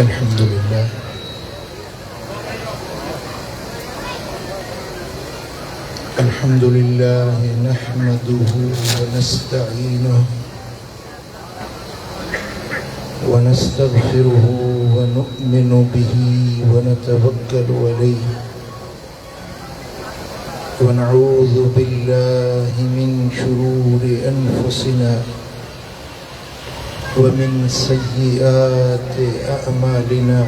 अल्हम्दुलिल्लाह अल्हम्दुलिल्लाह नहमदुहु व नस्तईनुहु व नस्तगफिरुहु व नु'मिनु बिही व नतवक्कलु अलैहि व नऊज़ु बिल्लाहि मिन शुरूरि अनफुसिना व मिन सय्यिआति अअमालिना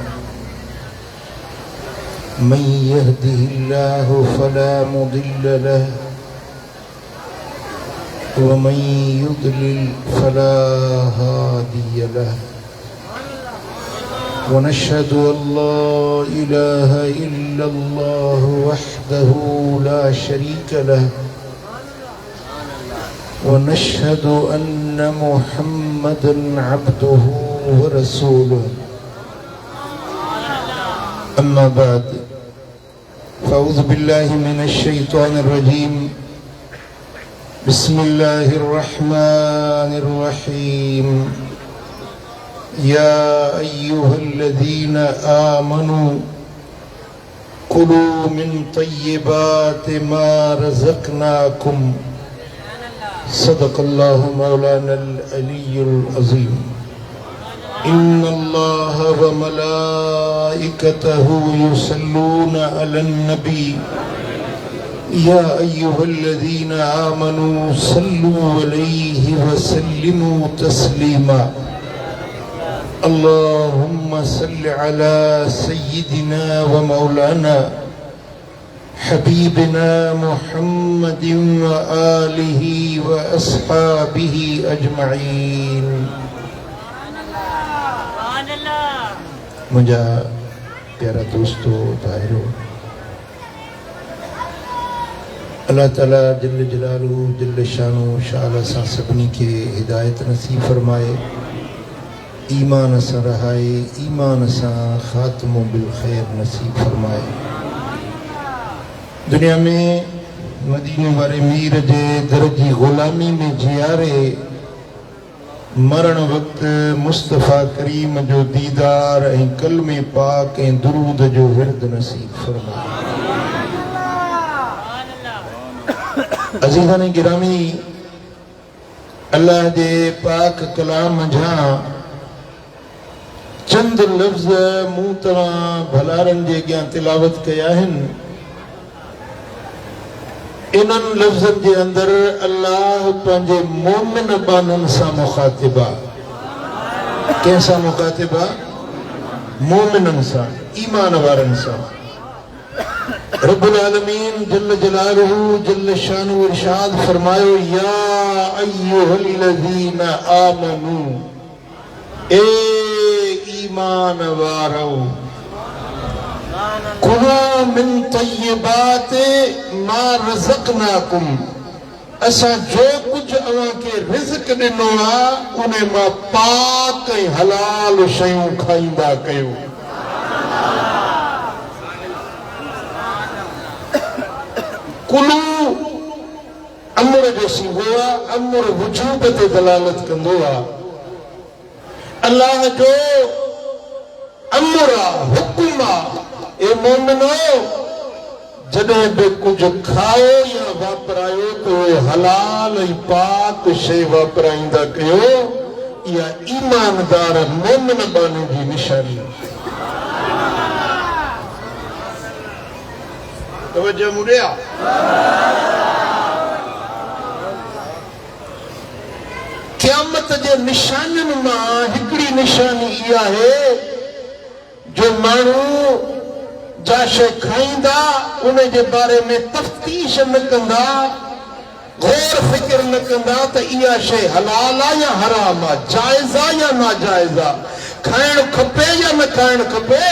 मन यहदिहिल्लाहु फला मुदिल्ल लहु व मन युद्लिल फला हादिय लहु व नशहदु अल्ला इलाहा इल्लल्लाहु वहदहु ला शरीक लहु व नशहदु अन्न मुहम्मदन अब्दुहु व रसूलुहु अम्मा बाद फ़अऊज़ु बिल्लाहि मिनश शैतानिर रजीम बिस्मिल्लाहिर रहमानिर रहीम या अय्युहल्लज़ीना आमनू कुलू मिन तय्यिबाति मा रज़क़नाकुम सदक़ल्लाहु मौलानल अलियुल अज़ीम इन्नल्लाह व मलाइकतहु युसल्लूना अलन नबी या अय्युहल्लज़ीना आमनू सल्लू अलैहि व सल्लिमू तस्लीमा अल्लाहुम्मा सल्लि अला सय्यिदिना व मौलाना हबीबिना मुहम्मदिन व आलिहि व अस्हाबिहि अजमईन। मुझा प्यारा दोस्तों भाइयों, अल्लाह ताला जल्ल जलालहू जल्ल शानो शाला सा सभिनी के हिदायत नसीब फरमाए, ईमान सां रहाए, ईमान सां ख़ात्मो बिल खैर नसीब फरमाए। दुनिया में मदीने वारे मीर जे दर जी ग़ुलामी में जियारे मरण वक्त मुस्तफ़ा करीम जो दीदार ऐं कलमे पाक ऐं दुरूद जो विर्द नसीब फरमाए। अज़ीज़ान गिरामी, अल्लाह जे पाक कलाम जा चंद लफ्ज़ मूं तव्हां भलारनि जे अॻियां तिलावत कया आहिनि। इन्हनि लफ्ज़नि जे अंदरि अल्लाह पंहिंजे मोमिन बाननि सां मुखातिबा। कंहिंसां मुखातिबा? मोमिननि सां, ईमान वारनि सां। रब्बुल आलमीन जल्ल जलालहू जल्ल शानु इरशाद फरमायो, या अय्युहल्लज़ीना आमनू, ए ईमान वारो, कुलू मिन तय्यिबाति मा रज़क़नाकुम, असां जो कुछ अवां के रिज़्क़ ॾिनो आहे उन मां पाक ऐं हलाल शयूं खाईंदा कयो। कुलू अमर जो सीगो आहे, अमर वजूब ते दलालत कंदो आहे। अल्लाह जो अमर आहे, हुकुम आहे, ए मोमिनो, जॾहिं बि कुझु खाओ या वापरायो त उहे हलाल ऐं पाक शइ वापराईंदा कयो। इहा ईमानदार मोमिन बानी जी निशानी। तवज्जो मुड़िया। क़यामत जे निशानियुनि मां हिकिड़ी निशानी इहा आहे जो माण्हू जा शइ खाईंदा उन जे बारे में तफ्तीश न कंदा, गौर फिक्र न कंदा त इहा शइ हलाल आहे या हराम आहे, जाइज़ आहे या नाजाइज़ आहे, खाइणु खपे या न खाइणु खपे।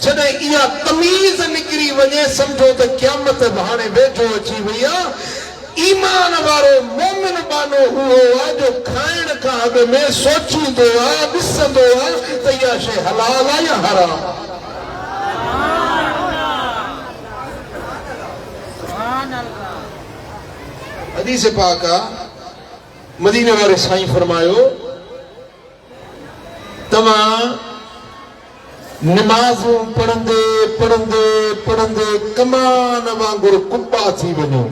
जॾहिं इहा तमीज़ निकिरी वञे, सम्झो त क़यामत हाणे वेझो अची वई आहे। ईमान वारो मोमिन बानो उहो आहे जो खाइण खां अॻु में सोचींदो आहे, ॾिसंदो आहे त इहा शइ हलाल आहे या हराम आहे। हदीस पाक मदीने वाले साईं फरमायो, तव्हां नमाज़ूं पढ़ंदे पढ़ंदे पढ़ंदे कमान वांगुरु कुब्बा थी वञो।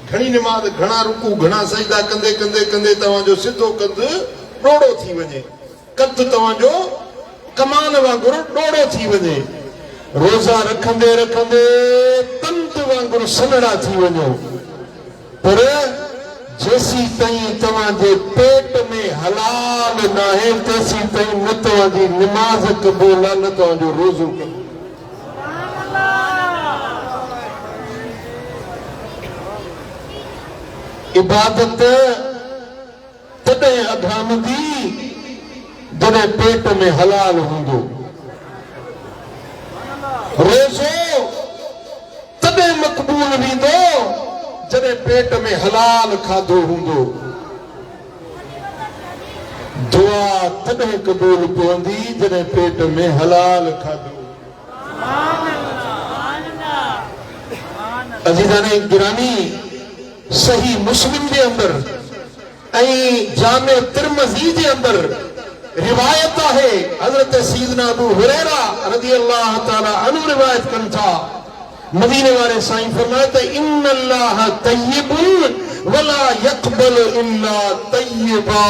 घणी नमाज़, घणा रुकू, घणा सजदा कंदे कंदे कंदे तव्हांजो सिधो कंध ॾोड़ो थी वञे, कद तव्हांजो कमान वांगुरु ॾोड़ो थी वञे। रोज़ा रखंदे रखंदे तंत वांगुरु सनड़ा थी वञो, पर जेसी ताईं तव्हांजे पेट में हलाल न आहे तेसी ताईं न तव्हांजी नमाज़ क़बूल आहे, न तव्हांजो रोज़ो क़बूल। इबादत तॾहिं अधामंदी जॾहिं पेट में हलाल हूंदो। रोज़ो तॾहिं मक़बूल थींदो जॾहिं पेट में हलाल खाधो हूंदो। दुआ तॾहिं क़बूल पवंदी जॾहिं पेट में हलाल खाधो। अज़ीज़ाने गिरामी, सही मुस्लिम जे अंदर ऐं जामे तिरमिज़ी जे अंदर रिवायत आहे, हज़रत सय्यदना अबू हुरैरा रज़ी अल्लाह ताला अन्हु रिवायत कनि था, मदीने वाले साईं फरमाए त इन्नल्लाह तय्यिबुन वला यक़बलु इल्ला तय्यिबा।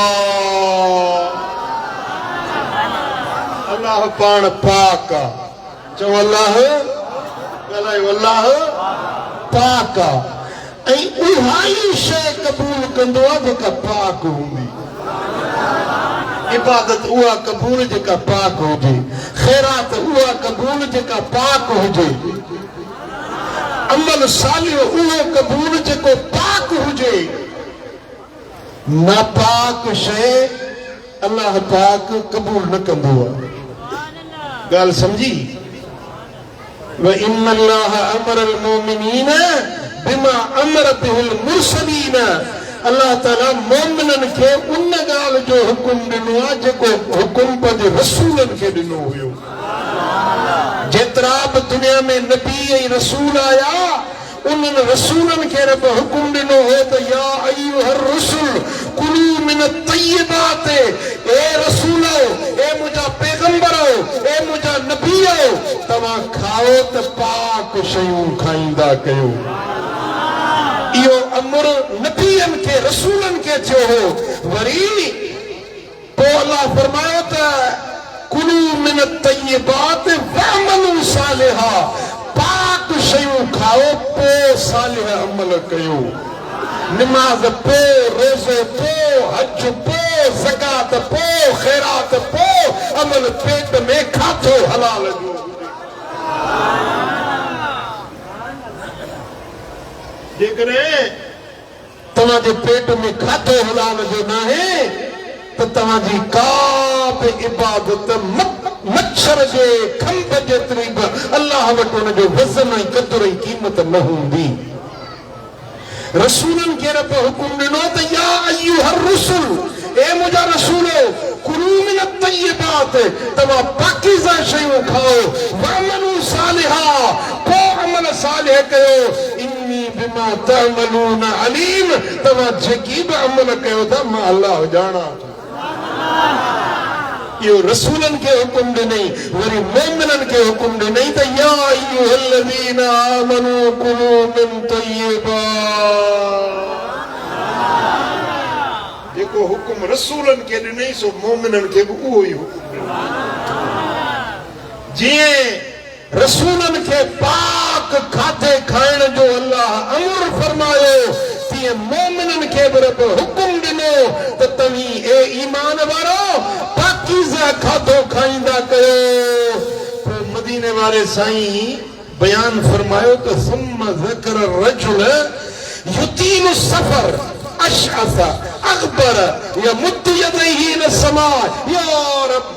अल्लाह पाण पाक आहे। चओ अल्लाह, ॻाल्हायो अल्लाह पाक आहे ऐं उहा ई शइ क़बूल कंदो आहे जेका पाक हूंदी। इबादत उहा क़बूल जेका पाक हुजे, ख़ैरात उहा क़बूल जेका पाक हुजे, अमल सालिह उहो क़बूल जेको पाक हुजे। नापाक शइ अल्लाह पाक क़बूल न कंदो आहे। ॻाल्हि सम्झी? व इन्नल्लाह अमरल मोमिनीन बिमा अमर बिहिल मुरसलीन। अल्लाह ताला मोमिननि खे उन ॻाल्हि जो हुकुम ॾिनो आहे जेको हुकुम पंहिंजे रसूलनि खे ॾिनो हुयो। जेतिरा बि दुनिया में नबी ऐं रसूल आया, उन्हनि रसूलनि खे रब हुकुम ॾिनो हो त या अय्युहर रसूल कुलू मिन तय्यिबात। ए रसूलो, ए मुंहिंजा पैगंबरो, ए मुंहिंजा नबीओ, तव्हां खाओ त पाक शयूं खाईंदा कयो। इहो अमर नबीअनि खे रसूलनि खे थियो हो। वरी पोइ अल्लाह फरमायो त कुलू मिन तय्यिबात वअमलू सालिहा। पाक शयूं खाओ, पोइ सालिह अमल कयो। नमाज पोइ, रोज़ो पोइ, हज पोइ, ज़कात पोइ, ख़ैरात पोइ, अमल पेट में खाधो हलाल जो। जेकॾहिं तव्हांजे पेट में खाधो हलाल जो न आहे त तव्हांजी का बि इबादत मच्छर जे खंभ जेतिरी बि अल्लाह वटि हुन जो वज़न ऐं क़दुर ऐं क़ीमत न हूंदी। रसूलनि खे रब हुकुम ॾिनो त या अय्युहर रसूल, ए मुंहिंजा रसूलो, कुलू मिन तय्यिबात, तव्हां पाकीज़ा शयूं खाओ, वअमलू सालिहा, पोइ अमल सालिह कयो। इन्नी बिमा तअमलून अलीम, तव्हां जेकी बि अमल कयो था मां अल्लाह ॼाणा थो। इहो रसूलनि खे हुकुम ॾिनई। वरी मोमिननि खे हुकुम ॾिनई त या अय्युहल्लज़ीन आमनू कुलू मिन तय्यिबात। जेको हुकुम रसूलनि खे ॾिनई सो मोमिननि खे बि उहो ई हुकुम ॾिनो। जीअं रसूलनि खे पाक खाधे खाइण जो अल्लाह अमर फरमायो, तीअं मोमिननि खे बि रब हुकुम ॾिनो त तव्हीं ए ईमान वारो पाकीज़ा खाधो खाईंदा कयो। पोइ मदीने वारे साईं बयान फरमायो त सुम्मा ज़कर रजुल युतीलु सफ़र अशअस अकबर यमुद्दु यदैहि इला समा या रब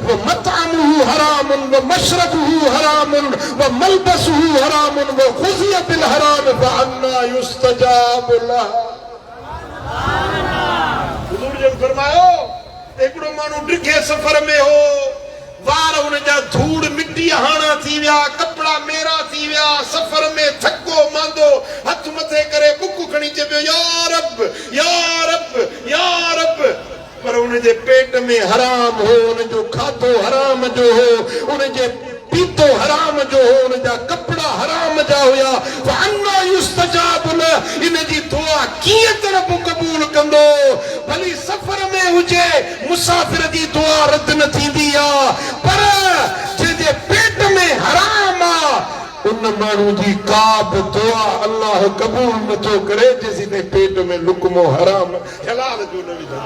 व मतअमुहु हरामुन व मशरबुहु हरामुन व मलबसुहु हरामुन व खुज़िया बिल हराम फअन्ना युस्तजाबु लह। हुजूर जन फरमायो हिकिड़ो माण्हू ॾिघे सफ़र में हो, वार हुनजा धूड़ मिटी हाणा थी विया, कपिड़ा मेरा थी विया, सफ़र में थको मांदो हथ मथे करे बुक खणी चए पियो या रब या रब या रब। पर उनजे पेट में हराम हो, उनजो खाधो हराम जो हो, उनजे पीतो हराम जो हो, उनजा कपड़ा हराम जा हुया। फअन्ना युस्तजाब लह, इन जी दुआ कीअं तरफ कबूल कंदो? भली सफ़र में हुजे, मुसाफ़िर जी दुआ रद न थींदी आ, पर जंहिंजे पेट में हराम आ उन माण्हू जी का बि दुआ अल्लाह कबूल नथो करे जेसीं ताईं पेट में लुकमो हराम हलाल जो न विझंदो।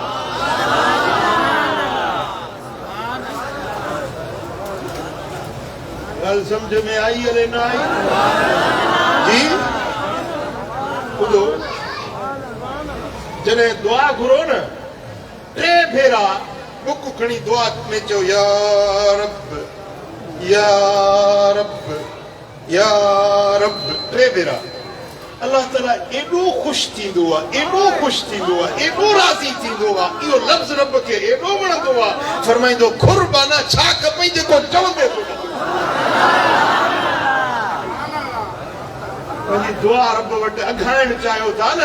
ॻाल्हि समझ में आई अरे न आई? जी ॿुधो, जॾहिं दुआ घुरो न, 3 भेरा बुक खणी दुआ में चओ, या रब या रब या रब, 3 भेरा। अल्लाह ताला एॾो ख़ुशि थींदो आहे, एॾो ख़ुशि थींदो आहे, एॾो राज़ी थींदो आहे। इहो लफ़्ज़ रब खे एॾो वणंदो आहे, फरमाईंदो खुरबाना छा खपई जेको चवंदे थो। पंहिंजी दुआ रब वटि अघाइण चाहियो था न,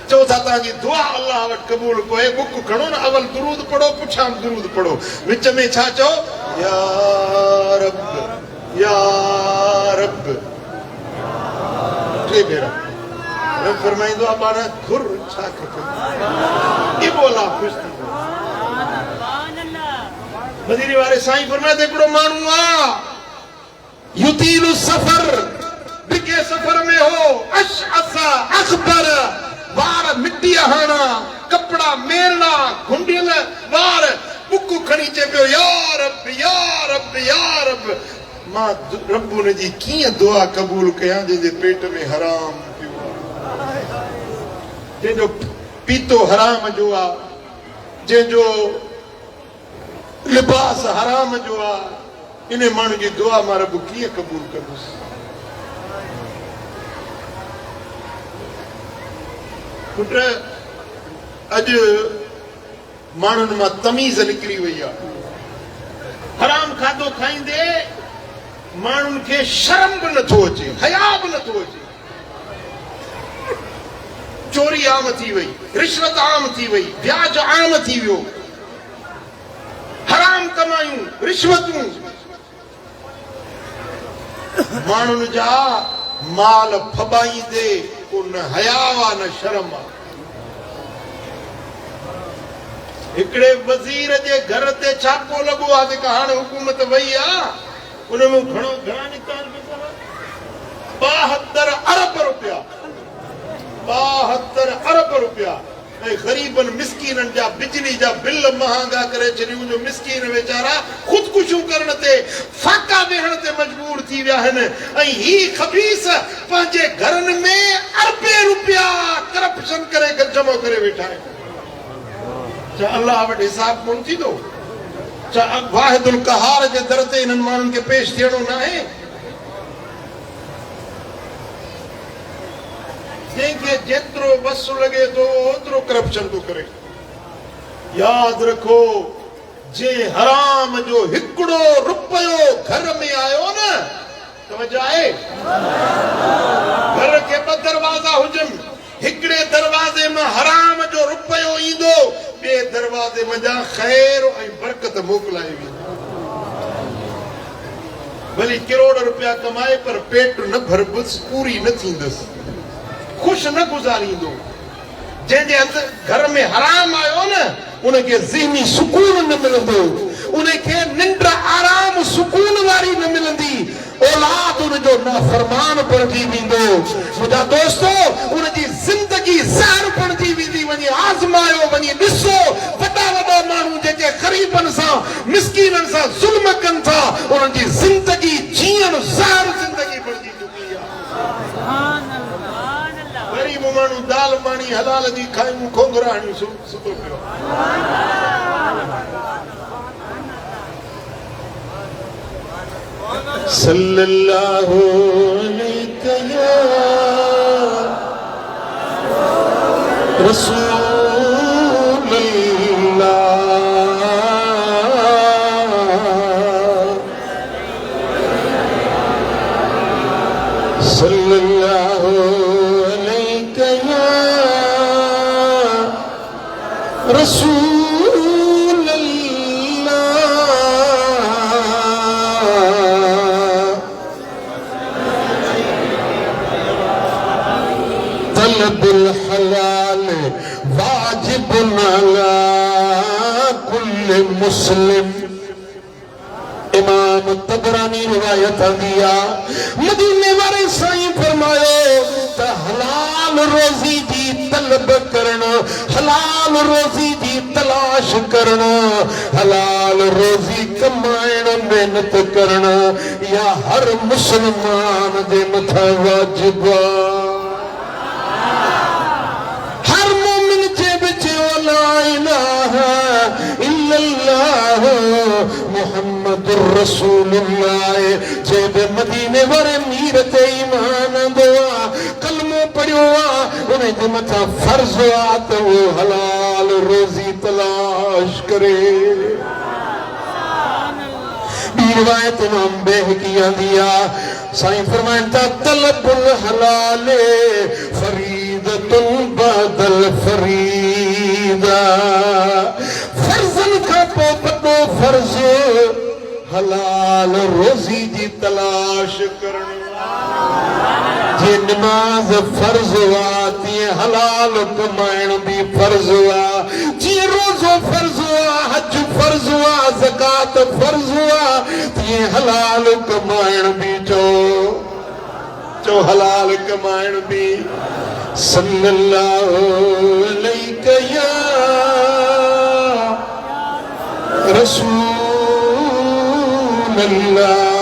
चओ था तव्हांजी दुआ अल्लाह वटि क़बूल कोए, बुक खणो न, अवल दुरूद पढ़ो, पुठियां दुरूद पढ़ो, विच में छा चओ? या रब या रब, 3 भेरा। रब फरमाईंदो आहे पाण खुर छा खपे, एॾो अल्लाह ख़ुशि थींदो। मदीने वारे साईं फरमाए हिकिड़ो माण्हू आ, युतीलु सफ़र, ॾिघे सफ़र में हो, अशअस अख़बर, वार मिटी हणा, कपड़ा मेरना, घुंडियल वार, बुक खणी चए पियो, या रब या रब या रब। मां रब उन जी कीअं दुआ क़बूल कयां जंहिंजे पेट में हराम पियो, जंहिंजो पीतो हराम जो आहे, जंहिंजो लिबास हराम जो आहे। इन माण्हू जी दुआ मां रब कीअं क़बूल कंदुसि? पुट, अॼु माण्हुनि मां तमीज़ निकिरी वई आहे। हराम खाधो खाईंदे माण्हुनि खे शर्म बि नथो अचे, हया बि नथो अचे। चोरी आम थी वई, रिश्वत आम थी वई, ब्याज आम थी वियो, हराम कमायूं, रिश्वतूं, माण्हुनि जा माल फबाईंदे को न हया आ न शर्म आ। हिकिड़े वज़ीर जे घर ते छापो लॻो आहे, जेका हाणे हुकूमत वई आहे, उनमें घणा निकाल 72 अरब रुपया, 72 अरब रुपया। ऐं ग़रीबनि मिस्कीननि जा बिजली जा बिल महांगा करे छॾियूं, जो मिस्कीन वेचारा ख़ुदकुशियूं करण ते, फाका वेहण ते मजबूर थी विया आहिनि। ऐं ही खबीस पंहिंजे घरनि में अरबे रुपया करप्शन करे जमा करे वेठा आहिनि। छा अल्लाह वटि हिसाब कोन थींदो? छा वाहिदुल क़हार जे दर ते इन्हनि माण्हुनि खे पेश थियणो न आहे? जंहिंखे जेतिरो बस लॻे थो ओतिरो करप्शन थो करे। यादि रखो, जे हराम जो हिकिड़ो रुपयो घर में आयो न, तवजो आहे, घर के 2 दरवाज़ा हुजनि, हिकिड़े दरवाज़े में हराम जो रुपयो ईंदो, ॿिए दरवाज़े में ख़ैर ऐं बरकत मोकिलाए वेंदी। भली करोड़ रुपया कमाए पर पेट न भरबुसि, पूरी न थींदसि, ख़ुशि न गुज़ारींदो। जंहिंजे अंदरि घर में हराम आयो न, उनखे ज़हनी सुकून न मिलंदो, उनखे निंड आराम सुकून वारी न मिलंदी, औलाद उनजो नाफरमान बणिजी वेंदो। मुंहिंजा दोस्तो, उनजी ज़िंदगी ज़हर बणिजी वेंदी। वञी आज़मायो, वञी ॾिसो, वॾा वॾा माण्हू जेके ग़रीबनि सां मिस्कीननि सां ज़ुल्म कनि था, उन्हनि जी ज़िंदगी जीअण ज़हर ज़िंदगी बणिजी चुकी आहे। ग़रीब माण्हू दाल पाणी हलाल जी खायूं, खोंगराणियूं सुतो पियो। सल्लल्लाहु अलैहि या रसूल अल्लाह, सल्लल्लाहु अलैहि या रसूल अला कुल्ल मुस्लिम। इमाम तबरानी रिवायत दिया मदीने वाले साईं फरमायो त हलाल रोजी जी तलब करना, हलाल रोजी जी तलाश करना, हलाल रोजी कमाएण मेहनत करना या हर मुसलमान दे मथा वाजिब। हर मोमिन जे विच ला इलाहा इल्लल्लाह मुहम्मदुर रसूलुल्लाह जेब मदीने वारे मीर ते ईमान दुआ कलमो पढ़ियो उन्हें जे मथा फर्ज आ तो वो हलाल रोजी तलाश करे। रिवायत इमाम बैहकी दिया साईं फरमाता तलबुल हलाल फरीदतुन बदल फरीदा। फर्जन का पोपटो फर्ज हलाल रोजी जी तलाश करनी। जे नमाज फर्ज हुआ तीअं हलाल कमाइण भी फर्ज हुआ, जी रोज़ो फर्ज हुआ, हज फर्ज हुआ, ज़कात फर्ज हुआ, तीअं हलाल कमाइण भी चो हलाल कमाइण भी। सल्लल्लाहु अलैहि या रसूल अल्लाह।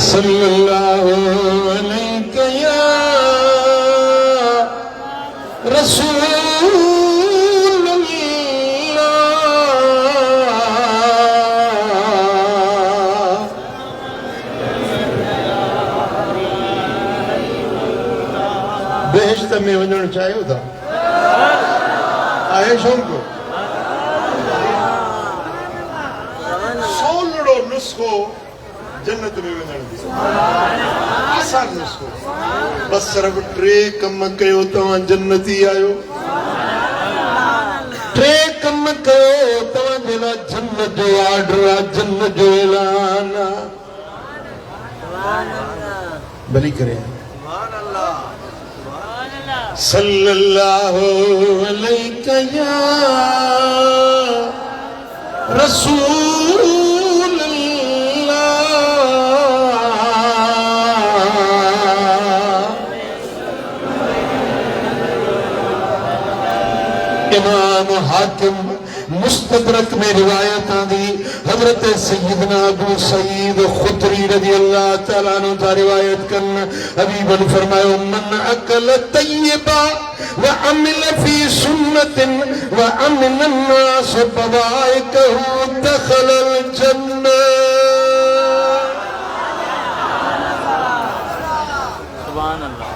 सल्लल्लाहु अलैहि या रसूल बेहश्त में वञणु चाहियो था आहे शौक़ सोलड़ो नुस्खो जन्नत में वञण आसान नुस्खो बस सिर्फ टे कम कयो तव्हां जन्नती आयो। टे कम कयो तव्हां जे लाइ जन्नत जो ऑर्डर आहे, जन्नत जो ऐलान आहे। भली करे सल्लल्लाहु अलैहि या रसूल अल्लाह। इमाम हाकिम मुस्तदरक में रिवायत आंदी हजरत सैयदना अबू सईद खुदरी रज़ी अल्लाह तआला अन्हु ता रिवायत कन हबीबन फरमायो मन अकल तय्यबा व अमिल फी सुन्नतिन व अमिन अन्नास बवाइकहु दखलल जन्नह। सुभान अल्लाह।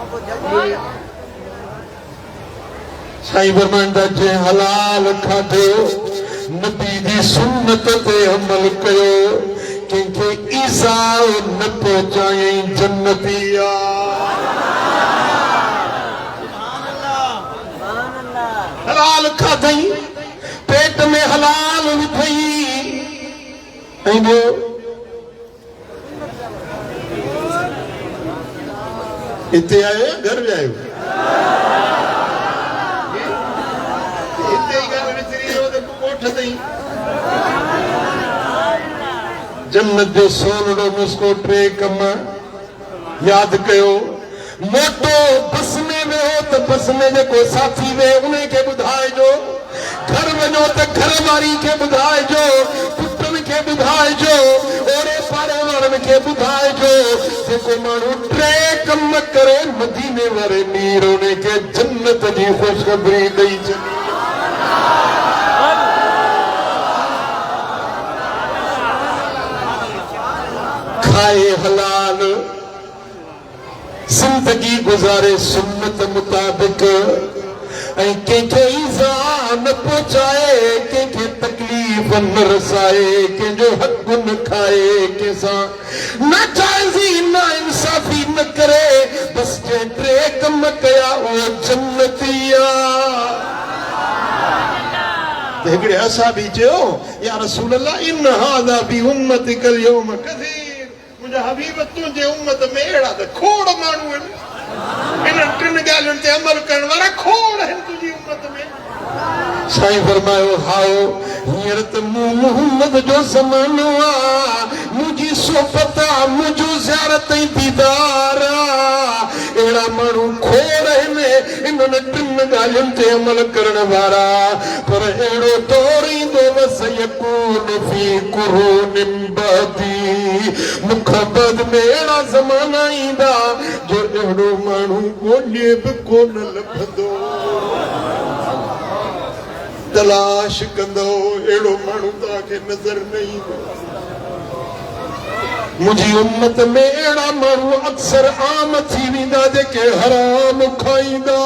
साईं फरमांदा जे हलाल खाधो नबी दी सुन्नत ते अमल कयो कंहिंखे ईज़ा न पहुचाए जन्नती आ। हलाल खाधई पेट में हलाल विधई ऐं ॿियो हिते आयो घर में आयो जन्नत जो सोनड़ो नुस्खो टे कम याद कयो। मोटो बस में वेहो तो बस में जेको साथी वे उन्हें के ॿुधाइजो, घर वञो त घर वारी के ॿुधाइजो, पुटनि खे ॿुधाइजो, ओड़े पाड़े वारनि खे ॿुधाइजो। जेको माण्हू टे कम करे मदीने वारे मीर उन्हें के जन्नत जी ख़ुशख़बरी ॾेई छॾी। खाए हलाल जिंदगी गुजारे सुन्नत मुताबिक ऐं कंहिंखे ईज़ा न पहुचाए, कंहिंखे तकलीफ़ न रसाए, कंहिंजो हक़ न खाए, कंहिंसां नाजाइज़ी ना इंसाफ़ी न करे। बस जे टे कम कया उहो जन्नती आहे। हिकिड़े असां बि चयो या रसूल अल्लाह इन हाज़ा बि उम्मतिकल यौम कसीर। मुझे हबीब तुझे उम्मत में अड़ा तो खोड़ मानू इन टिन गालियुनि ते अमल करण वारा खोड़ आहिनि तुंहिंजी उम्मत में। साईं फरमायो हाओ हींअर त मूं मोहम्मद जो ज़मानो आहे, मुंहिंजी सोबत आहे, मुंहिंजो ज़ियारत ऐं दीदार आहे। अहिड़ा माण्हू खोड़ आहिनि इन्हनि टिन ॻाल्हियुनि ते अमल करण वारा, पर अहिड़ो दौर ईंदो वसयकून फी कुरूनिन बअदी, मूंखां बाद में अहिड़ा ज़माना ईंदा जो अहिड़ो माण्हू ॻोल्हे बि कोन लभंदो, तलाश कंदो अहिड़ो माण्हू तव्हांखे नज़र न ईंदो। मुंहिंजी उम्मत में अहिड़ा माण्हू अक्सर आम थी वेंदा जेके हराम खाईंदा,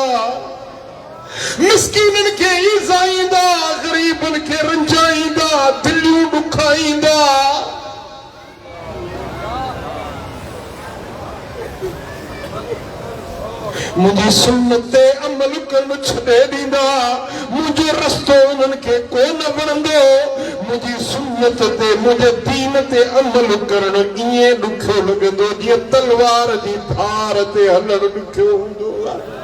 मिस्कीननि खे ईज़ाईंदा, ग़रीबनि खे रंजाईंदा, दिलियूं ॾुखाईंदा। मुंहिंजी सुन्नत ते अमल करणु छॾे ॾींदा, मुंहिंजो रस्तो उन्हनि खे कोन वणंदो। मुंहिंजी सुन्नत ते मुंहिंजे दीन ते अमल करणु ईअं ॾुखियो लॻंदो जीअं तलवार जी धार ते हलणु ॾुखियो हूंदो आहे।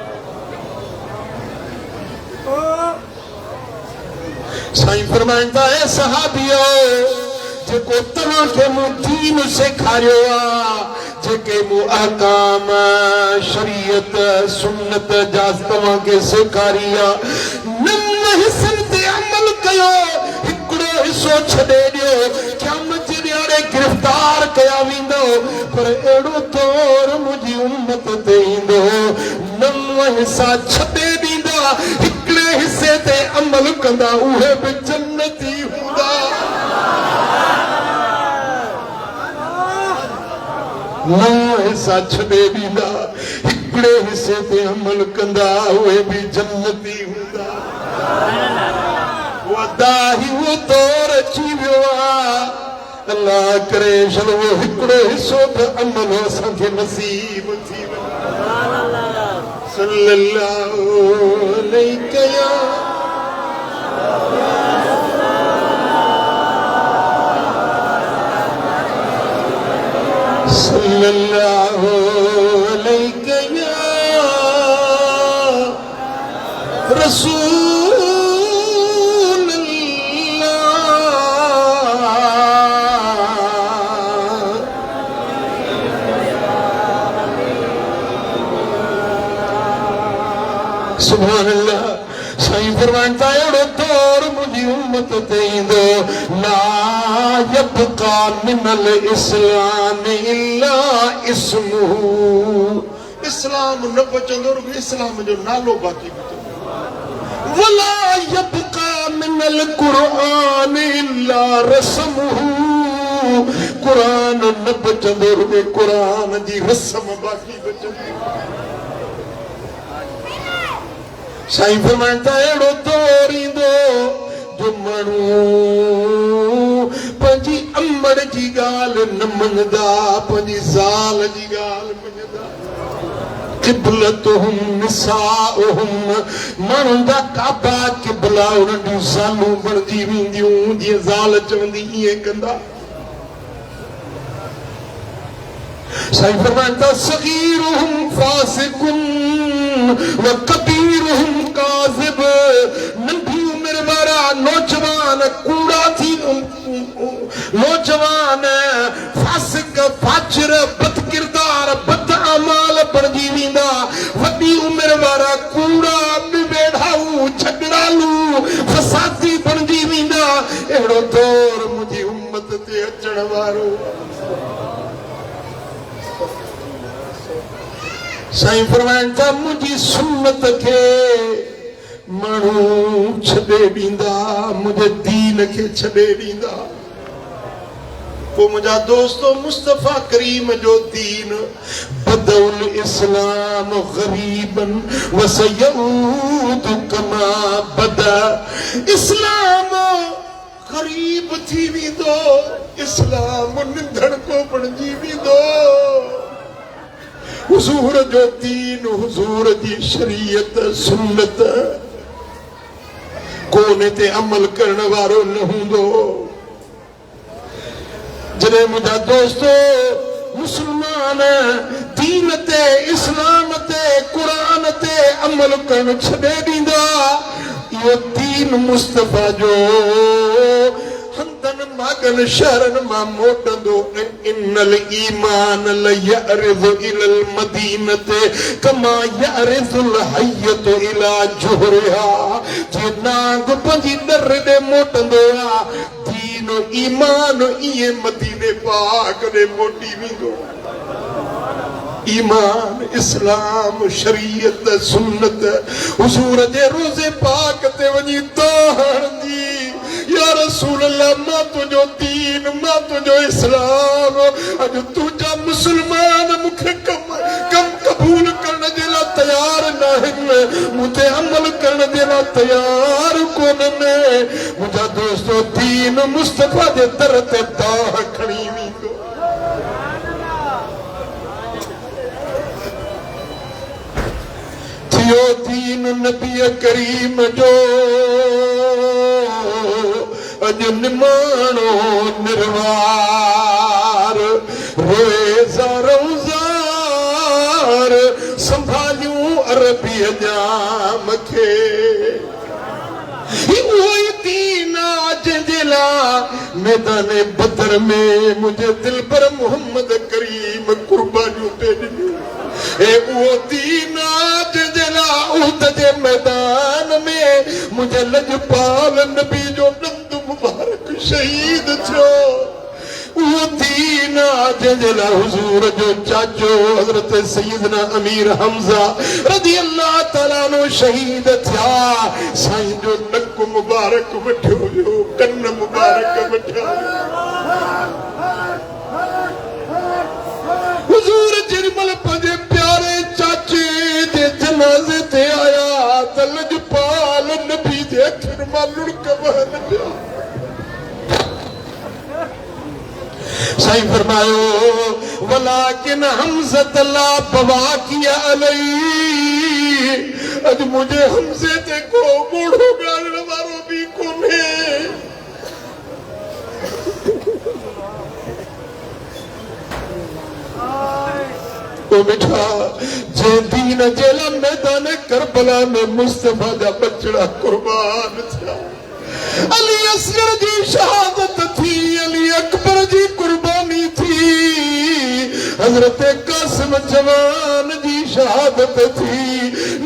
साईं फरमाईंदा है सहाबियो, जेको तव्हांखे मूं दीन सेखारियो आहे, जेके मूं अहकाम शरीयत सुन्नत जा तव्हांखे सेखारी आहे, नव हिसनि ते अमल कयो, हिकिड़ो हिसो छॾे ॾियो, क़यामत जे ॾियारे गिरफ़्तार कया वेंदो। पर अहिड़ो दौर मुंहिंजी उम्मत ते ईंदो, नव हिसा छॾे ॾींदा, हिकिड़े हिसे ते अमल कंदा, उहे बि जन्नती हूंदा। नव हिसा छॾे ॾींदा, हिकिड़े हिसे ते अमल कंदा, उहे बि जन्नती हूंदा। वदाही वो दौर अची वियो आहे, अल्लाह करे चलो वो हिकिड़ो हिसो बि अमल असांखे नसीब थी वञे। सल्लल्लाहु अलैहि या सल्लल्लाहु अलैहि या रसूल सुभान अल्लाह। साईं फरमाईंदा अहिड़ो दौर मुंहिंजी उम्मत ते ईंदो, ला यबका मिनल इस्लाम इल्ला इस्मुहु, इस्लाम न बचंदो, इस्लाम जो नालो बाक़ी बचंदो। वला यबका मिनल कुरान इल्ला रस्मुहु, कुरान न बचंदो, कुरान जी रस्म बाक़ी बचंदी। साईं फरमाईंदा अहिड़ो दौर ईंदो जो माण्हू पंहिंजी अमड़ जी ॻाल्हि न मञंदा, पंहिंजी ज़ाल जी ॻाल्हि मञंदा। क़िबलतुहुम निसाउहुम, माण्हुनि जा काबा क़िबला उन्हनि जूं ज़ालूं बणिजी वेंदियूं, जीअं ज़ाल चवंदी ईअं कंदा। साईं फरमाईंदा सगीरुहुम फासिकुन व कबीरुहुम काज़िब, नंढी उम्र वारा नौजवान कूड़ा थी, नौजवान फासिक फाजिर बदकिरदार बद अमाल बणिजी वेंदा। वॾी उम्र वारा कूड़ा बेढ़ाऊ झगड़ालू फसादी बणिजी वेंदा। अहिड़ो दौर मुंहिंजी उम्मत ते अचण वारो। साईं फरमाईंदा मुंहिंजी सुन्नत खे माण्हू छॾे ॾींदा, मुंहिंजे दीन खे छॾे ॾींदा। पोइ मुंहिंजा दोस्तो मुस्तफ़ा करीम जो दीन बदउल इस्लाम ग़रीबन वसयऊद कमा बदा, इस्लाम ग़रीब थी वेंदो, इस्लाम निंधड़ को बणिजी वेंदो। हुजूर जो दीन, हुजूर जी शरीयत सुन्नत कोने ते अमल करण वारो न हूंदो। जॾहिं मुंहिंजा दोस्तो मुसलमान दीन ते इस्लाम ते कुरान ते अमल करण छॾे ॾींदा यो दीन मुस्तफा जो हंदन मागन शहरन मां मोटंदो इन्नल ईमान लयअरिज़ु इलल मदीनते कमा यअरिज़ुल हय्यतु इला जुहरिहा जे नांग पंहिंजी डर ॾे मोटंदो आ दीन ईमान इए मदीने पाक ॾे मोटी वेंदो ईमान इस्लाम शरीयत सुन्नत हुजूर जे रोज़े पाक ते वञी तोहर दी या रसूल अल्लाह मां तुझो दीन मां तुझो इस्लाम अज तुझा मुसलमान मुखे कम कबूल करण जे लाइ तयार नाहिन मुझे अमल करण जे लाइ तयार कोन्हन मुंहिंजा दोस्तो दीन मुस्तफा जे दर ते दाह खणी वेंदो थियो दीन नबी करीम जो अज निमाणो निर्वार रोए ज़ारों ज़ार संभालियूं अरबी जाम खे उहोई दीन जंहिंजे लाइ मैदान बदर में मुंहिंजे दिल पर मोहम्मद करीम कुर्बानियूं पे ॾिनियूं उहो दीन जंहिंजे लाइ उहद जे मैदान में मुंहिंजे लजपाल नबी जो ॾंदु मुबारक शहीद थियो उहो दीन जंहिंजे लाइ हुजूर जो चाचो हज़रत सैयदना अमीर हमज़ा रज़ी अल्लाह ताला अन्हु शहीद थिया साईं जो नक मुबारक वठियो वियो कन मुबारक वठिया हुजूर जेॾीमहिल पंहिंजे प्यारे चाचे जे जनाज़े ते आया त लजपाल नबी जे अखियुनि मां लुड़क वहनि पिया साईं फरमायो वलाकिन हमज़त ला बवाकिया अलई अज मुझे हमज़े ते को बूढ़ो ॻाल्हाइण वारो बि कोन्हे ओ मिठा जे दीन जे लाइ मैदान करबला में मुस्तफा जा बचड़ा कुर्बान थिया अली असगर जी शहादत थी अली अकबर जी कुर्बानी थी हजरत कासिम जवान जी शहादत थी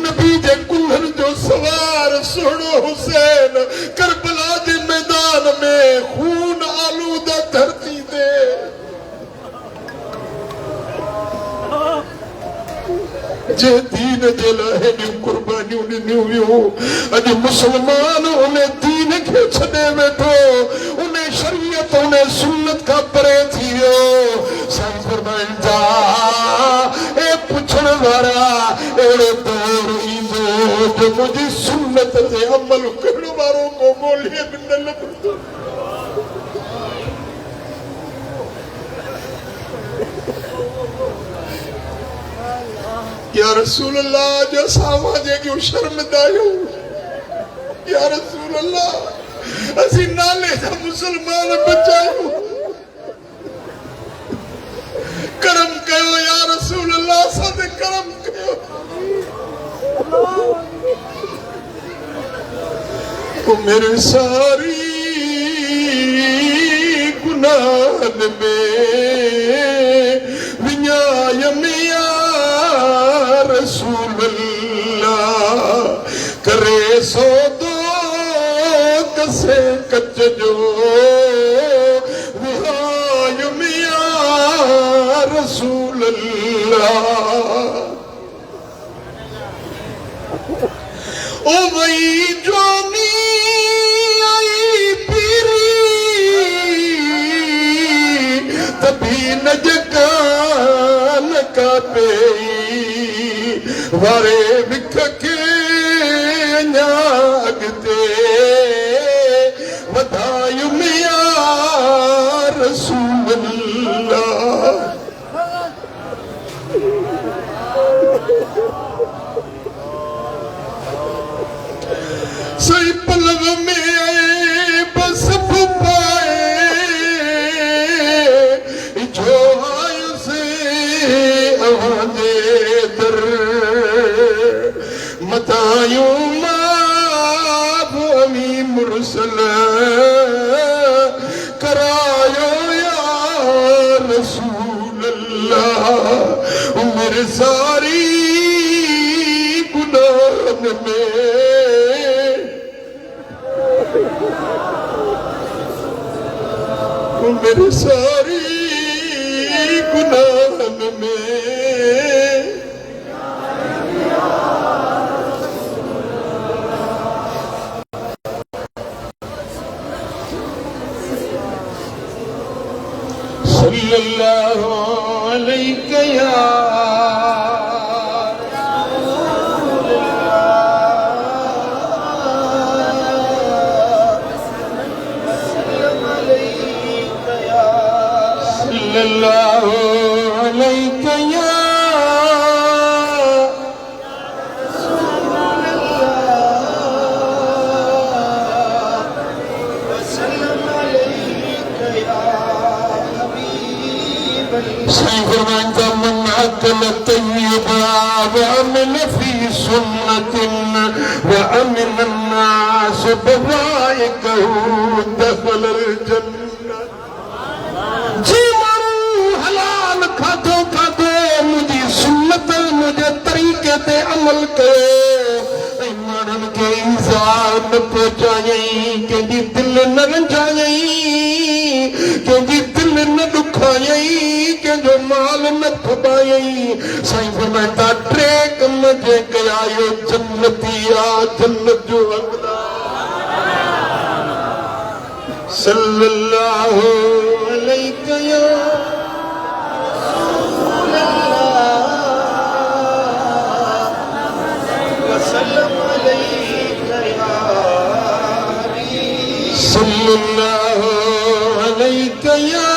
नबी जे कुल्हन जो सवार सुहिणो हुसैन करबला जे मैदान में खून आलूदा धरती ते जे दीन जे लाइ हेॾियूं कुर्बानियूं ॾिनियूं हुयूं अॼु मुसलमान उन दीन खे छॾे वेठो उन शरीयत उन सुन्नत खां परे थी वियो साईं फरमाइनि था ए पुछण वारा अहिड़ो दौर ईंदो जो मुंहिंजी सुन्नत ते अमल करण वारो को ॻोल्हे बि न लभंदो या रसूल अल्लाह जो सावा जेकियूं शर्मिंदा आहियूं या रसूल अल्लाह असीं नाले जा मुसलमान बचायूं करम कयो या रसूल अल्लाह असां ते करम कयो ओ मेरे सारी गुनाहन में विञाय मिया रसूल अल्लाह करे सो दो कसे कच जो विहाय मिया रसूल अल्लाह ओ वही जोनी आई पीरी तभी न जगान का पे वारे विख के अॻिते वधायूं मिया रसूल अल्लाह सही पलव में आए बस पाए जो आयुस मतायूं माफ अमी मुरसल करायो या रसूल अल्लाह मेरे सारी गुनाह में मेरे सारी गुनाह में सल्लल्लाहु अलैहि या सल्लल्लाहु अलैहि या साईं फरमाइंदा मन अकल तय्यबा व अमल फी सुन्नतिन व अमिन अन्नास बवाइकहु दखल जन्नत जी मानू हलाल खाधो खाधो मुझी सुन्नत मुझे तरीके ते अमल कयो मानन के ईज़ा न पहुंचायई कंहिंजी दिल न रंजायई कंहिंजी दिल न दुखायई जो माल न खुबायई साईं फरमाइंदा टे कम जे कयायो जन्नती आ जन्नत जो हक़दार सल्लल्लाहु अलैहि या रसूल अल्लाह वसल्लम अलैहि या हबीब सल्लल्लाहु अलैहि या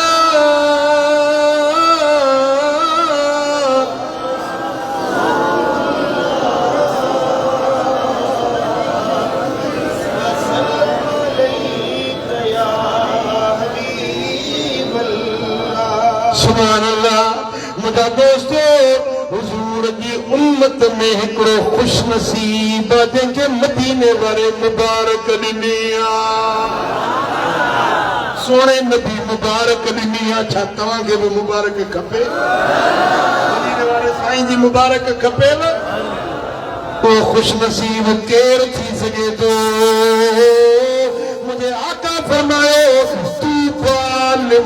सुभान अल्लाह मुझा दोस्तों हुजूर जी उम्मत में हिकड़ो खुश नसीब जंहिंखे मदीने वारे मुबारक ॾिनी सोने नबी मुबारक ॾिनी छा तव्हांखे बि मुबारक खपे मदीने वारे साईं जी मुबारक खपे न वो खुश नसीब केरु थी सघे थो मुझे आका फरमायो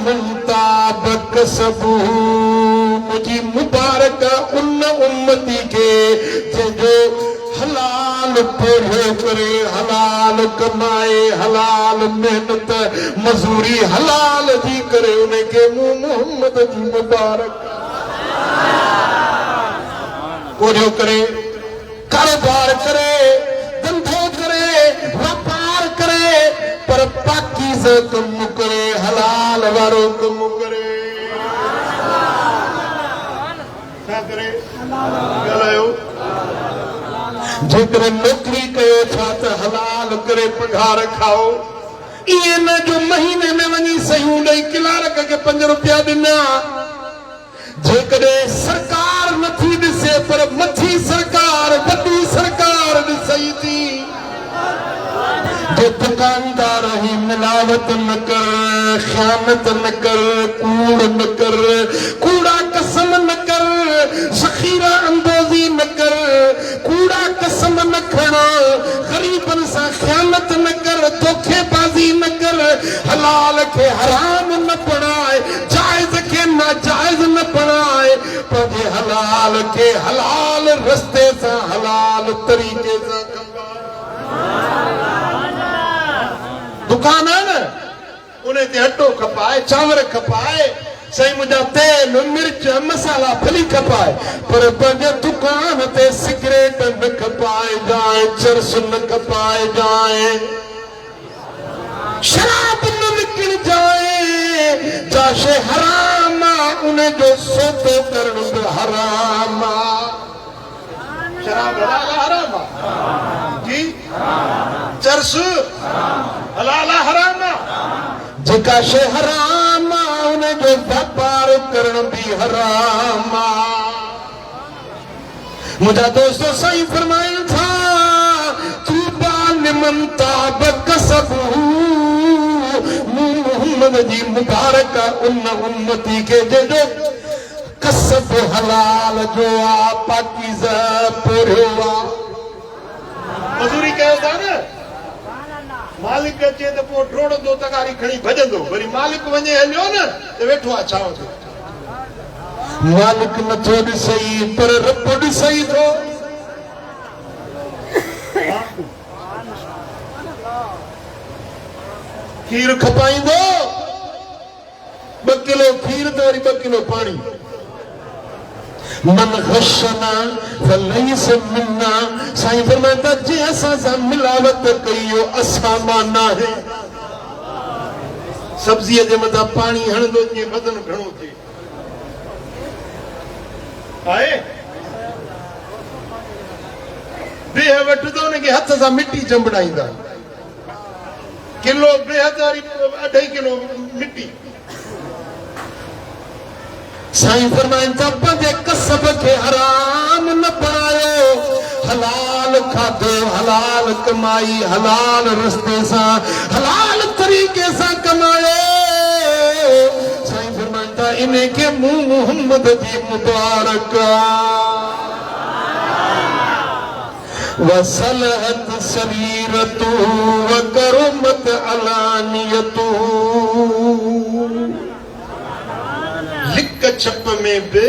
मुंताबक सबू मुझी मुबारक उन उम्मती के जो हलाल पूरो करे हलाल कमाए हलाल मेहनत मजूरी हलाल जी करे उनके मुंह मोहम्मद जी मुबारक पूरो करे कारोबार करे धंधो करे व्यापार करे पर पाकीज़ा कम करे हलाल वारो कम करे छा करे ॻाल्हायो जेकर नौकरी कयो छा त हलाल करे पघार खाओ इएं न जो महीने में वञी सयूं ॾेई क्लार्क खे 5 रुपया ॾिना जेकॾहिं सरकार नथी ॾिसे पर मथी सरकार वॾी सरकार ॾिसई थी जो दुकानदार ही मिलावट न कर ख़यानत न कर कूड़ न कर कूड़ा कसम न कर ज़ख़ीरा अंदोज़ी न कर कूड़ा कसम न खणा गरीबन सां ख़यानत न कर धोखेबाज़ी न कर हलाल खे हराम न बणाए जायज़ खे नाजायज़ न बणाए पंहिंजे हलाल खे हलाल रस्ते सां हलाल तरीक़े सां दुकान है न उन्हें ते अटो खपाए चांवर खपाए सही मुझा तेल मिर्च मसाला फली खपाए पर पंहिंजे दुकान ते सिगरेट न खपाए जाए चरस न खपाए जाए शराब न विकिण जाए जाशे हराम उन्हें जो सौदो करण बि हराम शराब हराम जी चरस हलाल हराम जेका शे हराम उन्हें जो व्यापार करण भी हराम मुझा दोस्तों सही फरमाइनि था मुबारक उन उम्मती के जो कसब हलाल जो आ पाकीज़ा पोरियो आ मजूरी कयो था न मालिक अचे तो पोइ ड्रोड़ंदो तगारी खणी भॼंदो वरी मालिक वञे हलियो न त वेठो आहे छांव ते मालिक नथो ॾिसई पर रब ॾिसई थो खीर खपाईंदो 2 किलो खीर त वरी 2 किलो पाणी मन ग़शना फलैस मिन्ना साईं फरमाता जे असां सां मिलावट कई असां मां नाहे सब्जीअ जे मथां पाणी हणंदो जीअं बदन घणो थिए आहे बेह वठंदो उनखे हथ सां मिटी चंबड़ाईंदा किलो बेह त वरी 2.5 किलो मिटी साईं फरमाइनि था पंहिंजे कसब खे हराम न बणायो हलाल खाधो हलाल कमाई हलाल रस्ते सां हलाल तरीक़े सां कमायो साईं फरमाइनि था इन खे मूं मुहम्मद जी मुबारक वसलहत सरीरतु वकरमत अलानियतु लिक छप में भी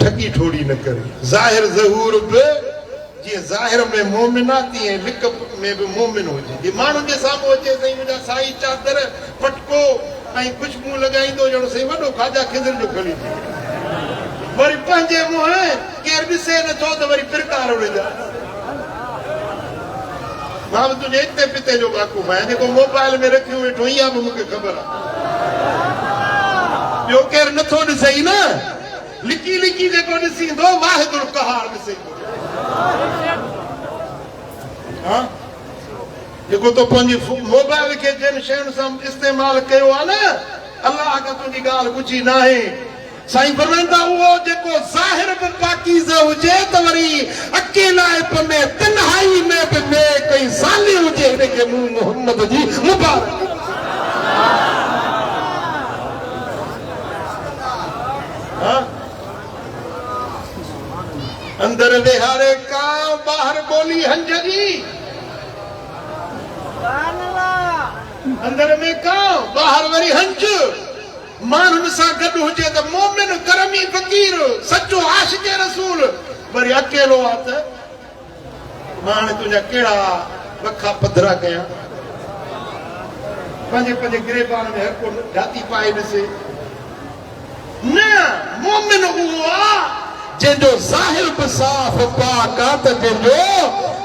ठगी ठोड़ी न करे जाहिर ज़हूर भी जी जाहिर में मोमिन आती है लिक में भी मोमिन हो जे मानू के सामने अचे सही मुझा साई चादर पटको आई खुशबू लगाईंदो जणो सही वडो खाजा खिंदर जो खणी वरी पंजे मुंह केर ॾिसे न थो त वरी फिरकार उड़ेजा मां तुझे इते पिते जो बाकू मैं जेको मोबाइल में रखियो वेठो इहा भी मूंखे ख़बर आहे ॿियो केरु नथो ॾिसई न लिकी लिकी जेको ॾिसींदो वाहिदुल क़हार ॾिसींदो हां जेको तो पंहिंजी मोबाइल खे जिन शयुनि सां इस्तेमालु कयो आहे न अलाह खां तुंहिंजी ॻाल्हि पुछी न आहे साईं फरमाईंदा उहो जेको ज़ाहिर बि पाकीज़ा हुजे त वरी अकेलाइप में तन्हाई में बि कई साली हुजे हिनखे मूं मुहम्मद जी मुबारक अंदर विहारे का बाहर बोली हंज जी अंदर में का बाहर वरी हंज माण्हुनि सां गॾु हुजे त मोमिन करमी फ़कीर सचो आशिक़ रसूल वरी अकेलो आहे त मां हाणे तुंहिंजा कहिड़ा वखा पधरा कयां पंहिंजे पंहिंजे गिरेबान में हर को जाती पाए ॾिसे न मोमिन उहो आहे जंहिंजो ज़ाहिर बि साफ़ पाक आहे त जंहिंजो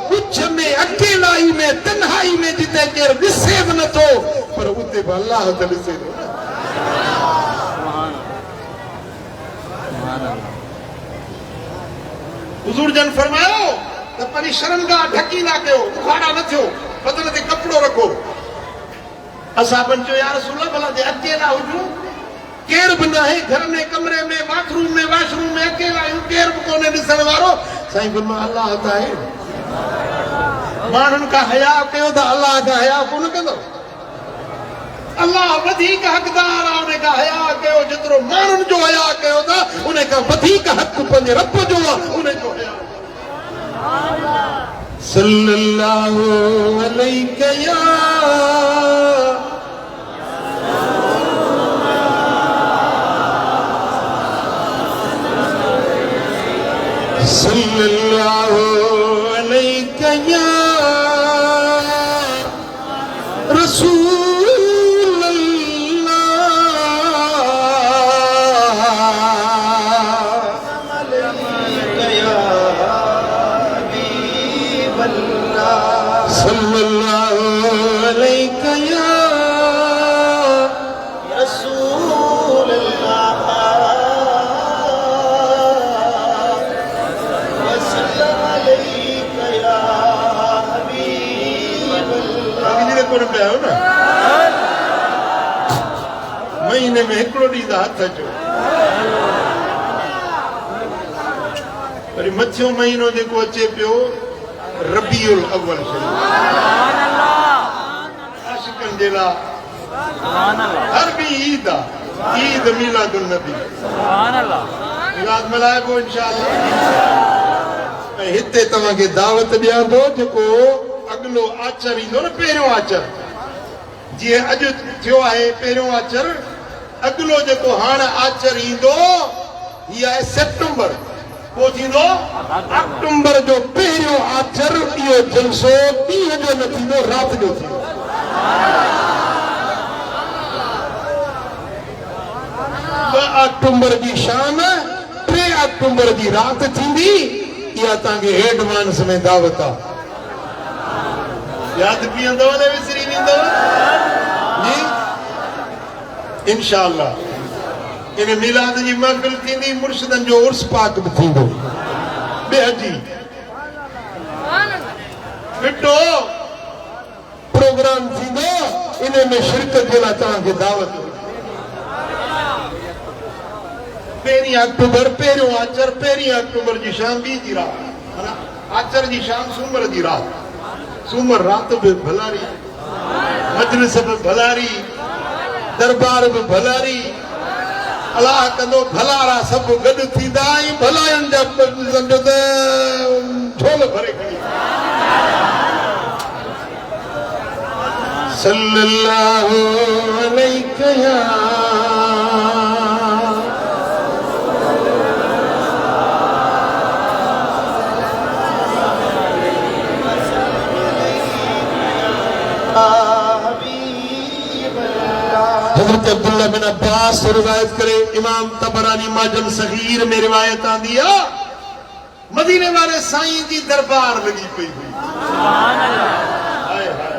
कुछ में अकेलाई में तन्हाई में जिते केरु ॾिसे बि नथो पर उते बि अलाह त ॾिसे थो हुज़ूर जन फरमायो त पंहिंजी शर्मगाह ढकी ना कयो उखाड़ा न थियो बदन ते कपिड़ो रखो असाबनि चयो या रसूल अल्लाह भला जे अकेला हुजूं केर भी ना है घर में कमरे में बाथरूम में वाशरूम में अकेला आहियूं केर भी कोने ॾिसण वारो साईं फरमा अल्लाह त आहे माण्हुनि खां हया कयो त अल्लाह खां हया कोन कंदो अल्लाह वधीक हक़दार आहे उन खां हया कयो जेतिरो माण्हुनि जो हया कयो था उन खां वधीक हक़ पंहिंजे रब जो आहे उन जो हया सल्लल्लाहु अलैहि या सल्लल्लाहु अलैहि या रसूल अलैहि या हबीब अल्लाह सल्लल्लाहु अलैहि या रसूल महीने में हिकिड़ो ॾींहुं त हथ अचो वरी मथियो महीनो जेको अचे पियो रबीउल अव्वल आशिक़नि जे लाइ हर भी ईद आहे ईद मीलादुन नबी मिलाद मल्हाइबो इंशाअल्लाह ऐं हिते तव्हांखे दावत ॾियां थो जेको अॻिलो आचर ईंदो न पहिरियों आचर जीअं अॼु थियो आहे पहिरियों आचर अॻिलो जेको हाणे आचर ईंदो हीअ आहे सेप्टेंबर पोइ थींदो अक्टूबर जो पहिरियों आचर इहो जलसो ॾींहं जो न थींदो राति जो थींदो 2 अक्टूबर जी शाम 3 अक्टूबर जी राति थींदी इहा तव्हांखे एडवांस में दावत आहे यादि पीअंदव न विसरी वेंदव जी इंशाअल्लाह इन मिलाद जी महफ़िल थींदी मुर्शिदनि जो उर्स पाक बि थींदो बेहजी मिठो प्रोग्राम थींदो इन में शिरकत जे लाइ तव्हांखे दावत पहिरीं अक्टूबर पहिरियों आचर पहिरीं अक्टूबर जी शाम ॿी जी राति माना आचर जी शाम सूमर जी राति सूमर राति बि भलारी मजलिस बि भलारी दरबार बि भलारी अलाह कंदो भलारा सभु गॾु थींदा ऐं भलायुनि जा सम्झो त झोल भरे खणी सल्लल्लाहु अलैहि या हज़रत अब्दुल्लाह बिन अब्बास से रिवायत करे इमाम तबरानी माजम सगीर में रिवायत आंदी है मदीने वाले साईं जी दरबार लगी पई हुई सुभान अल्लाह हाय हाय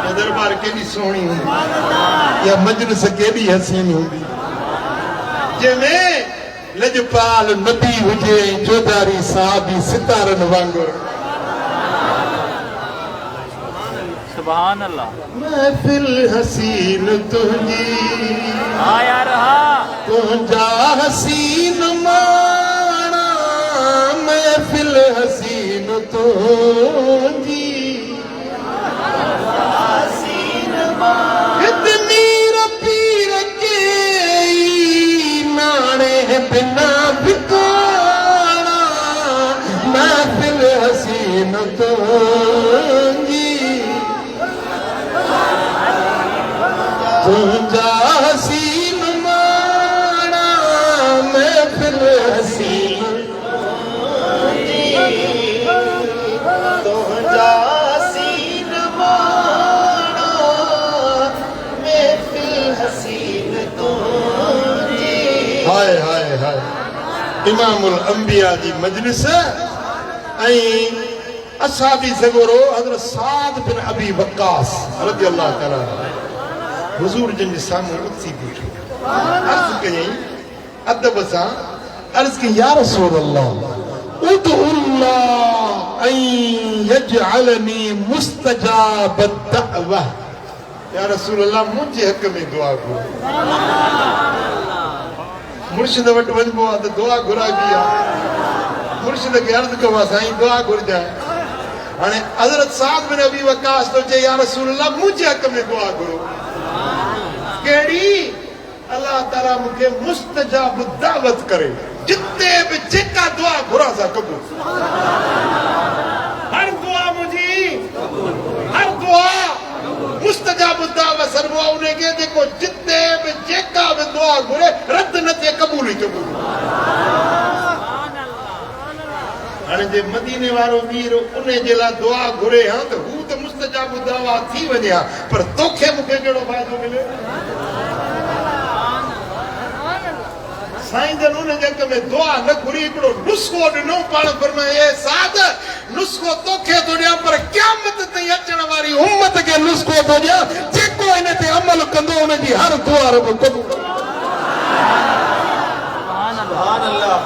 ये दरबार केडी सोहणी हुंदी या मजलिस केडी हसीन हुंदी जंहिंमें लजपाल नबी हुजे जोदारी साहबी सितारन वांगुर सुभान अल्लाह महफिल हसीन तुझी आया रहा तुझा हसीन माना महफिल हसीन तुझी हसीन माना इतनी पीर के नाने बिना बिकाना महफिल हसीन तुझी तुझा हसीन माना महफिल हसीन तुझा हसीन माना महफिल हसीन तुझी हाय हाय हाय इमामुल अंबिया जी मजलिस ऐं असाबी सगोरो हज़रत साद बिन अबी वक्कास रज़ी अल्लाह तआला हुजूर जन सामने उथी बीठो अर्ज़ कयई अदब सां अर्ज़ कई या रसूल अल्लाह उदुल्लाह अन यजअलनी मुस्तजाब दअवा या रसूल अल्लाह मुझे हक में दुआ करो मुर्शिद वट वञबो आहे त दुआ घुराइबी आहे मुर्शिद खे अर्ज़ कयो साईं दुआ घुरजाए हाणे हज़रत साद बिन अबी वक्कास तो चए या रसूल अल्लाह मुझे हक में दुआ करो केड़ी अल्लाह ताला मुझे मुस्तजाब दावत करे जिते भी जेका दुआ घुरा सा कबूल हर दुआ मुझी हर दुआ मुस्तजाब दावत सरवा उन्हें के देखो जिते भी जेका भी दुआ घुरे रद्द न थे कबूल ही कबूल हाणे जे मदीने वारो वीर उन्हें जे ला दुआ घुरे हां तो हू तो मुस्तजाब दावा थी वने पर तोखे मुखे केड़ो फायदो मिले साईं जन उन जग में दुआ न घुरी हिकिड़ो नुस्खो ॾिनो पाण फरमाए ए साद नुस्खो तोखे थो ॾियां पर क़यामत ताईं अचण वारी उम्मत खे नुस्खो थो ॾियां जेको इन ते अमल कंदो उन जी हर दुआ रब क़बूल सुभान अल्लाह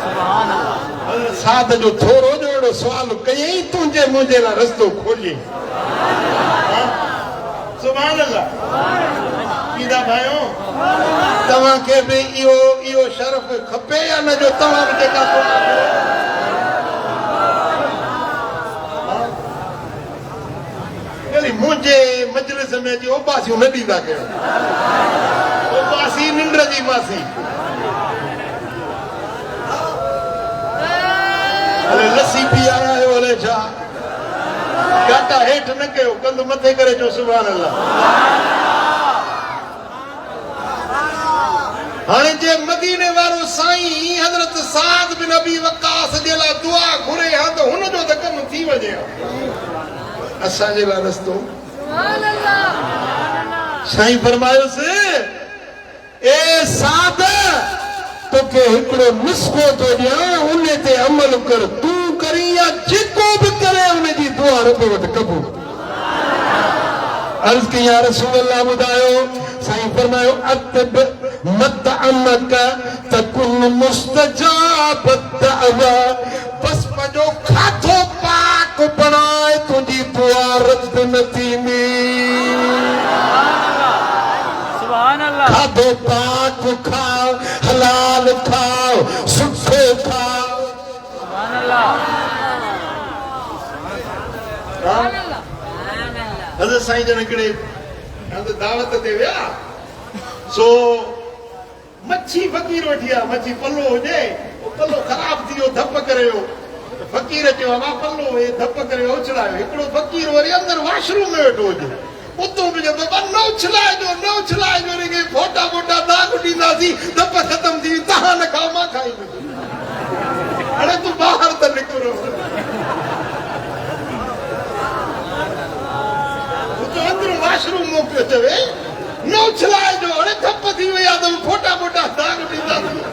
सुभान अल्लाह साद जो थोरो जो अहिड़ो सुवाल कयई तुंहिंजे मुंहिंजे लाइ रस्तो खोलियई सुभान अल्लाह कीदा भाइयों तव्हांखे बि इहो शरफ़ खपे या न जो तव्हां बि जेका मुंहिंजे मजलिस समय जी ओबासियूं न ॾींदा कयो ओबासी निंड जी मासी हले लस्सी पी आया आहियो हले छा गाटा हेठि न कयो कंध मथे करे चओ सुभान अल्लाह हाणे जे मदीने वारो साईं हज़रत साद बिन अबी वक्कास जे लाइ दुआ घुरे हा त हुनजो त कमु थी वञे असांजे लाइ रस्तो साईं फरमायोसि ए साद तोखे हिकिड़ो नुस्ख़ो थो ॾियां उन ते अमल कर तूं करी या जेको बि करे उनजी दुआ रब वटि क़बूल अर्ज़ कई या रसूल अल्लाह ॿुधायो साईं फरमायो अतब मतअमक तकुन मुस्तजाब दअवा बस पंहिंजो खाधो पाक बणाए तुंहिंजी दुआ रद न थींदी सुभान अल्लाह खाधो पाक खाओ हलाल खाओ सुठो खाओ सुभान अल्लाह हज़रत साईं जन हिकिड़े दावत ते विया सो मच्छी फ़कीर वठी आ मच्छी पल्लो हुजे पल्लो ख़राब थी वियो धप करे वियो फ़कीर चयो वा पल्लो हे धप करे उछलायो हिकिड़ो फ़कीर वरी अंदरि वॉशरूम में वेठो हुजे उतो बि चयो बाबा न उछलाइजो हिनखे फोटा बोटा दाग ॾींदासीं धप ख़तम थी तव्हां न खाओ मां खाईंदुसि हाणे तूं ॿाहिरि त निकिरो अंदरि वॉशरूम में पियो चवे न उछलाइजो हाणे धप थी वई आहे त फोटा बोटा दाग ॾींदासीं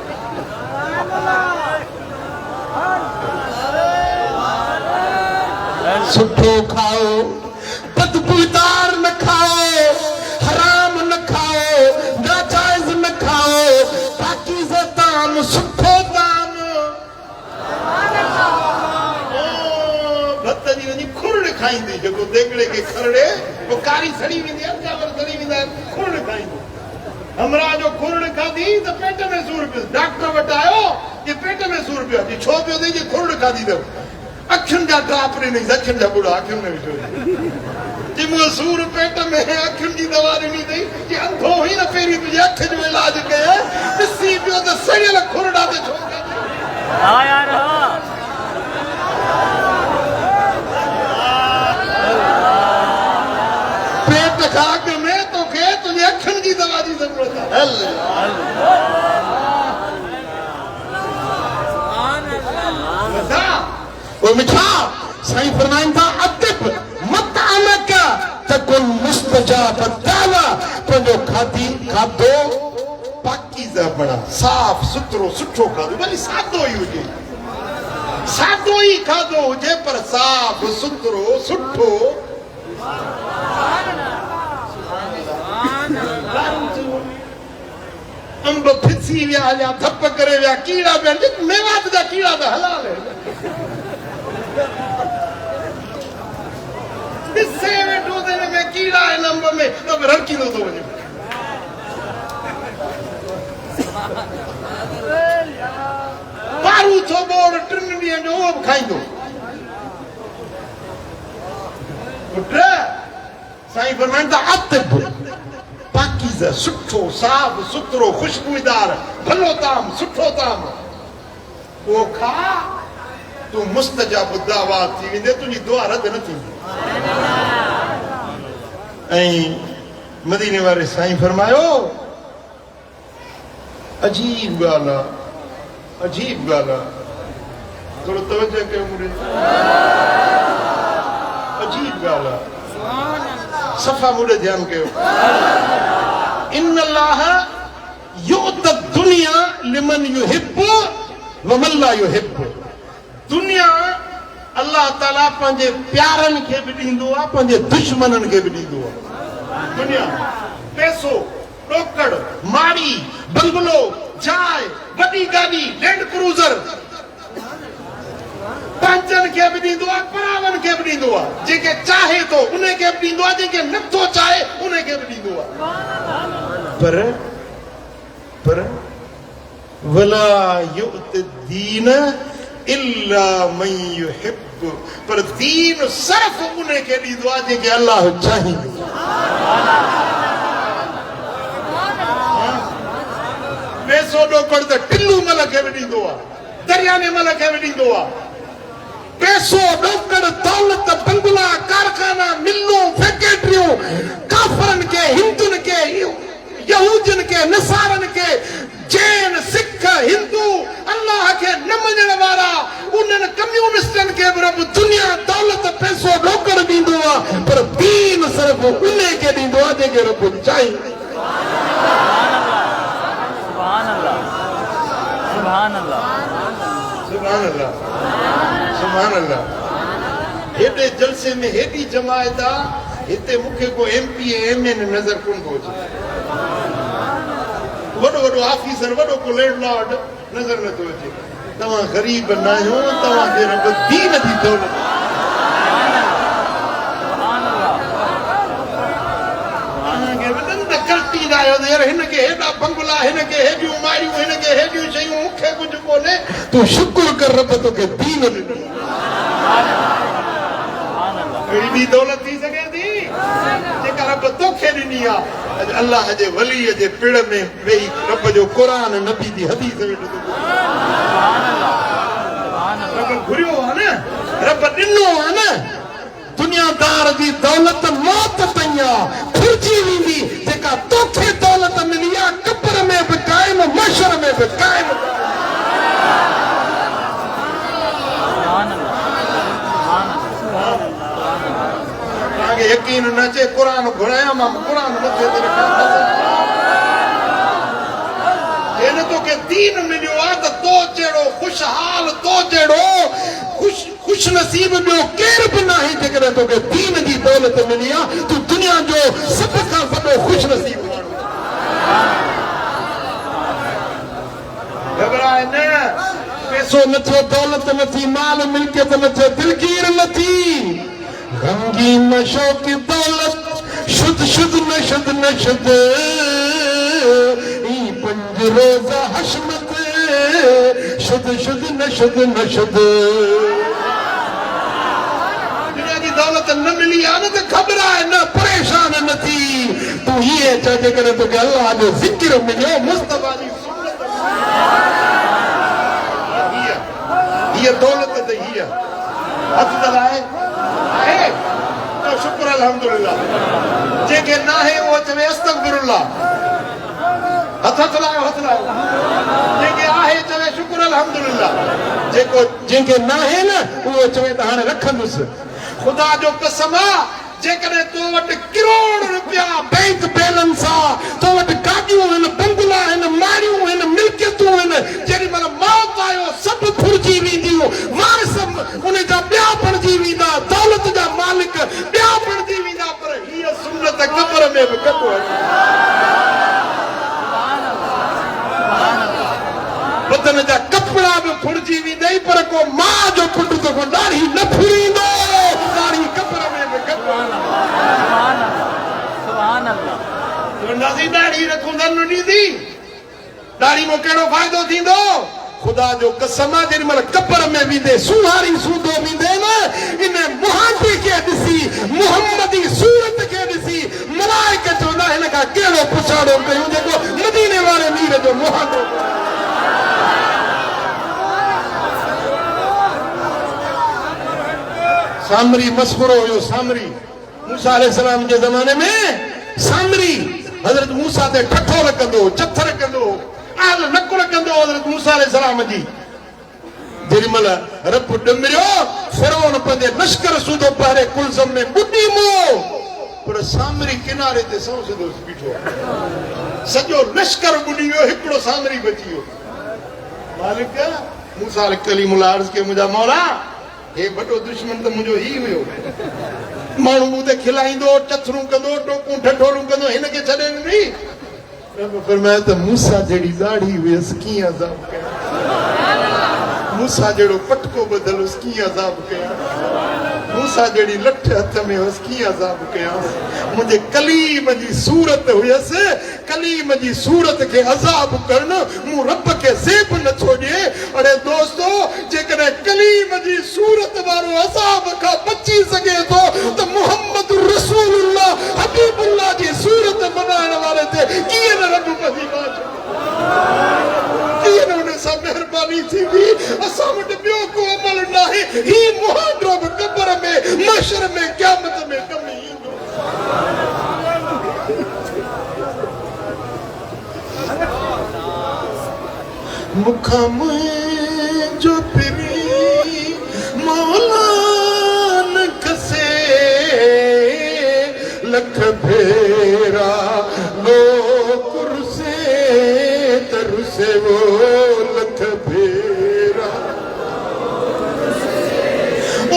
सुठो खाओ बदबूदार न खाओ हराम न खाओ नाजायज न खाओ पाकीज़ा ताम सुठो ताम भत जी वञी खुरड़ खाईंदी जेको देगड़े खे खरड़े पोइ कारी सड़ी वेंदी आहे चांवर सड़ी वेंदा आहिनि खुरड़ खाईंदो हमरा जो खुरड़ खाधी त पेट में सूर पियो डॉक्टर वटि आयो कि पेट में सूर पियो आहे छो पियो अथई कि खुरड़ खाधी अथव अखियुनि जा ड्राप ॾिनई अखियुनि जा बुढ़ा अखियुनि में विझो जी मुंहिंजो सूर पेट में अखियुनि जी दवा ॾिनी अथई कि अंधो हुई न पहिरीं तुंहिंजे अख जो इलाज कयो ॾिसी पियो त सड़ियल खुरड़ा ते छो हा यार हा पेट खां अॻु में तोखे तुंहिंजे अखियुनि जी दवा जी ज़रूरत आहे वो मिठा साईं फरमाइनि था अतिब मतअमक तकुन मुस्तजाब दावा पंहिंजो खाधो पाकीज़ा बणा साफ़ सुथरो सुठो खाधो भली सादो ई हुजे सादो ई खाधो हुजे पर साफ़ सुथरो सुठो अंब फिसी विया या धप करे विया कीड़ा पिया मेवात जा कीड़ा त हलाल ॾिसे वेठो त हिन में कीड़ा आहिनि अंब में त बि रड़कींदो थो वञे पारू थो बोड़ टिनि ॾींहंनि जो उहो बि खाईंदो पुट साईं फरमाइनि था अतिब पाकीज़ा सुठो साफ़ सुथरो खुशबूदार भलो ताम सुठो ताम उहो खा तूं मुस्तजाब दावा थी वेंदे तुंहिंजी दुआ रद न थींदी ऐं मदीने वारे साईं फरमायो अजीब ॻाल्हि आहे अजीब ॻाल्हि आहे थोरो तवजो कयो मुंहिंजे अजीब ॻाल्हि आहे सफ़ा मुंहिंजो ध्यानु कयो इन अल्लाह युत दुनिया लिमन युहिब्बु व मन ला युहिब्बु दुनिया अल्लाह ताला पंहिंजे प्यारनि खे बि ॾींदो आहे पंहिंजे दुश्मननि खे बि ॾींदो आहे दुनिया पैसो ॾोकड़ माड़ी बंगलो जाइ वॾी गाॾी लैंड क्रूज़र पंहिंजनि खे बि ॾींदो आहे परावनि खे बि ॾींदो आहे जेके चाहे थो उन खे बि ॾींदो आहे जेके नथो चाहे उन खे बि ॾींदो आहे पर वला युत दीन इल्ला मन युहिब्बु पर दीन सिर्फ उन्हें के ॾींदो आहे जेके अल्लाह चाहींदो। पैसो ॾोकड़ त टिल्लू मल खे बि ॾींदो आहे, दरियाने मल खे बि ॾींदो आहे। पैसो ॾोकड़ दौलत बंगला कारखाना मिलूं फैक्ट्रियूं काफ़रनि खे हिंदुनि खे यहूदियुनि खे नसारनि खे जैन सिख हिंदू अल्लाह खे न मञण वारा उन्हनि कम्युनिस्टनि खे बि रब दुनिया दौलत पैसो ॾोकड़ ॾींदो आहे, पर दीन सिर्फ़ उन्हे खे ॾींदो आहे जेके रब चाहींदो। सुभान अल्लाह सुभान अल्लाह सुभान अल्लाह सुभान अल्लाह। हेॾे जलसे में हेॾी जमायत आहे, हिते मूंखे को MP MN नज़र कोन थो अचे। वॾो वॾो ऑफिसर वॾो को लैंडलॉर्ड नज़र नथो अचे। तव्हां ग़रीब न आहियो, तव्हांखे रब दीन जी दौलत कटींदा आहियो त यार हिनखे हेॾा बंगला हिनखे हेॾियूं मारियूं हिनखे हेॾियूं शयूं मूंखे कुझु कोन्हे। तूं शुक्र कर रब तोखे दीन ॾिनो। अहिड़ी दौलत थी सघे थी जेका रब तोखे ॾिनी आहे। अॼु अल्लाह जे वलीअ जे पिड़ में वेही रब जो क़ुर नबी जी हदीस वेठो रब घुरियो आहे न, रब ॾिनो आहे न। दुनियादार जी दौलत मौत ताईं आहे, फुरजी वेंदी। जेका तोखे दौलत मिली आहे कब्र में बि क़ाइम, महशर में बि क़ाइम। तव्हांखे यकीन न अचे क़ुर घुरायां मां क़ुर मथे ते रखां हिन तोखे दीन मिलियो आहे त तो जहिड़ो ख़ुशहाल तो जहिड़ो खुश नसीब ॿियो केर बि न आहे। जेकॾहिं तोखे दीन जी दौलत मिली आहे तूं दुनिया जो सभ खां वॾो ख़ुश नसीब माण्हू। घबराए न, पैसो नथो दौलत नथी माल मिल्कियत नथो दिलगीर नथी गमगीन नशो की दौलत शुद्ध शुद्ध नशद नशद ई पंज रोज़ा हशमत शुद्ध शुद्ध नशद नशद। दुनिया जी दौलत न मिली आहे न त घबराए न, परेशान न थी। तूं हीअं चए जेकॾहिं तोखे अल्लाह जो ज़िक्र मिलियो मुस्तफ़ा जी सुन्नत हीअ दौलत त हीअ हथ दलाए आहे तो शुक्र अल्हम्दुलिल्लाह। जेके न आहे उहो चवे अस्तगफिरुल्लाह। हथ लायो हथ लायो। जेके आहे चवे शुक्र अल्हम्दुलिल्लाह। जेको जंहिंखे न आहे न उहो चवे त हाणे रखंदुसि। ख़ुदा जो कसम आहे जेकॾहिं तो वटि करोड़ रुपया बैंक बैलेंस आहे, तो वटि गाॾियूं आहिनि, बंगला आहिनि, मारियूं आहिनि, मिल्कियतूं आहिनि, जेॾी महिल मौत आयो सभु फुरजी वेंदियूं, वारिस उन जा ॿिया बणिजी वेंदा, दौलत जा मालिक ॿिया बणिजी वेंदा, पर हीअ सुन्नत क़ब्र में बि कबो बदन जा कपिड़ा बि फुरजी वेंदई, पर को मां जो पुटु त को ॾाढ़ी न फुरींदो, ॾाढ़ी क़ब्र में बि कबो। ॾाढ़ी रखूं न ॾींदी, ॾाढ़ी में कहिड़ो फ़ाइदो थींदो? ख़ुदा जो कसम आहे जेॾी महिल क़ब्र में वेंदे सुहारी सूदो वेंदे न, इन मुहांबे खे ॾिसी मुहम्मदी सूरत खे ॾिसी मलाइका चवंदा हिन खां कहिड़ो पुछाड़ो कयूं जेको मदीने वारे मीर जो मुहांबो। सामरी मस्कुरो हुयो, सामरी मूसा अलैहिस्सलाम जे ज़माने में सामरी हज़रत मूसा ते ठठो रखंदो, चथर कंदो, आल नकुल कंदो हज़रत मूसा अलैहिस्सलाम जी। जेॾी महिल रब ॾमिरियो फ़िरौन पंहिंजे लश्कर सूदो पहिरे कुलज़म में ॿुॾी मुओ, पर सामरी किनारे ते सौ सिधो बीठो, सॼो लश्कर ॿुॾी वियो, हिकिड़ो सामरी बची वियो। मालिक मूसा कलीमुल्लाह अर्ज़ कयो मुंहिंजा मौला हे वॾो दुश्मन त मुंहिंजो ई हुयो, माण्हू मूं ते खिलाईंदो, चथरूं कंदो, टोकूं ठठोरूं कंदो, हिनखे छॾे ॾिनी। रब फरमाए त मूसा जहिड़ी दाढ़ी हुयसि कीअं अज़ाब कयां, मूसा जहिड़ो पटको ॿधल हुयसि कीअं अज़ाब कयां, मूसा मूसा जड़ी लठ हथ में उसकी अजाब कयास मुझे कलीम जी सूरत हुयस कलीम जी सूरत के अजाब करन मु रब के ज़ेब न छोड़े अरे दोस्तों जेकरे कलीम जी सूरत वारो अजाब का बची सके तो मोहम्मद रसूलुल्लाह हबीबुल्लाह जी सूरत बनाने वाले थे किए न रब बदी बात इन्होंने सब मेहरबानी थी भी असा वट बियो को अमल नाही ही मुहादरो कब्र में महशर में क़यामत में कमी मुखम जो पिरी मौला न कसे लख भेरा लो कुरसे तरसे वो लख भेरा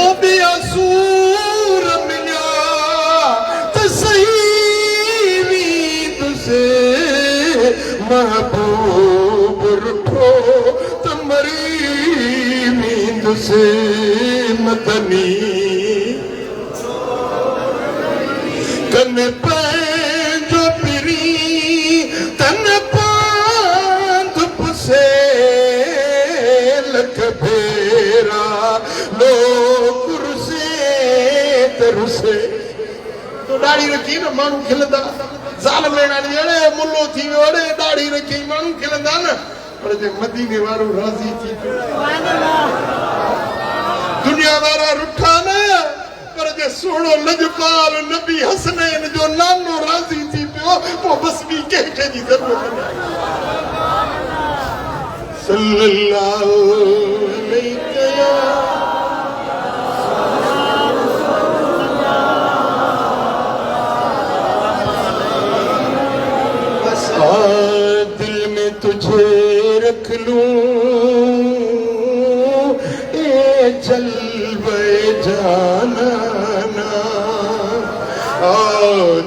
ओ बिया सूर मिला तसही वीद से महबूब रुठो तमरी वीद से मदनी कन पैंजो पिरी तन पांध पुसे लख भेरा लो कुरसे तरसे तो दाढ़ी रखी न मानू खिलंदा ज़ाल लेणानी अड़े मुल्लो थी वियो अड़े दाढ़ी रखी मानू खिलंदा न पर जे मदीने वारो राज़ी थी दुनिया वारा रुठा न पर जे सोणो लजपाल नबी हसनैन जो नानो राज़ी थी पियो पो बस बी कंहिंखे जी ज़रूरत न सल्लल्लाहु अलैहि या दिल में तुझे रख लूं ए जलवे जाना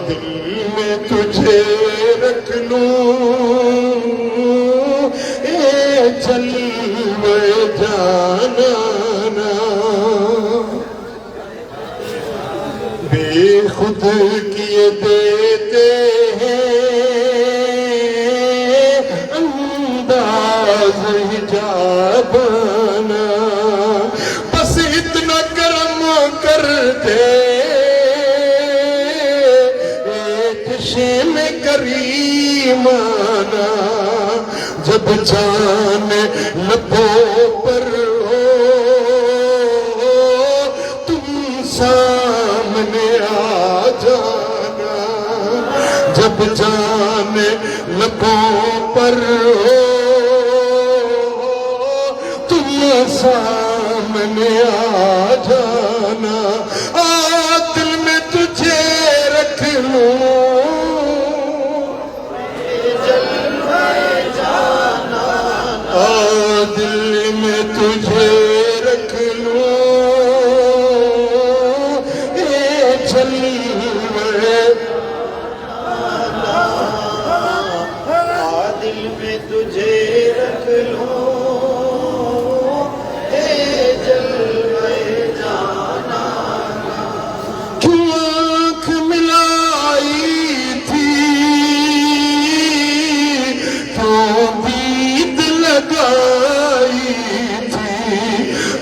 दिल में तुझे रख लूं ए जलवे जाना बेखुद किए देते जाबना बस इतना करम कर दे एक शेम करीमाना जब जान लबों पर हो तुम सामने आ जाना जब जान लबों पर हो सामने आ जाना दिल में तुझे रख लूं जाना दिल में तुझे रख लूं ए जलवे दिल में तुझे रख लूं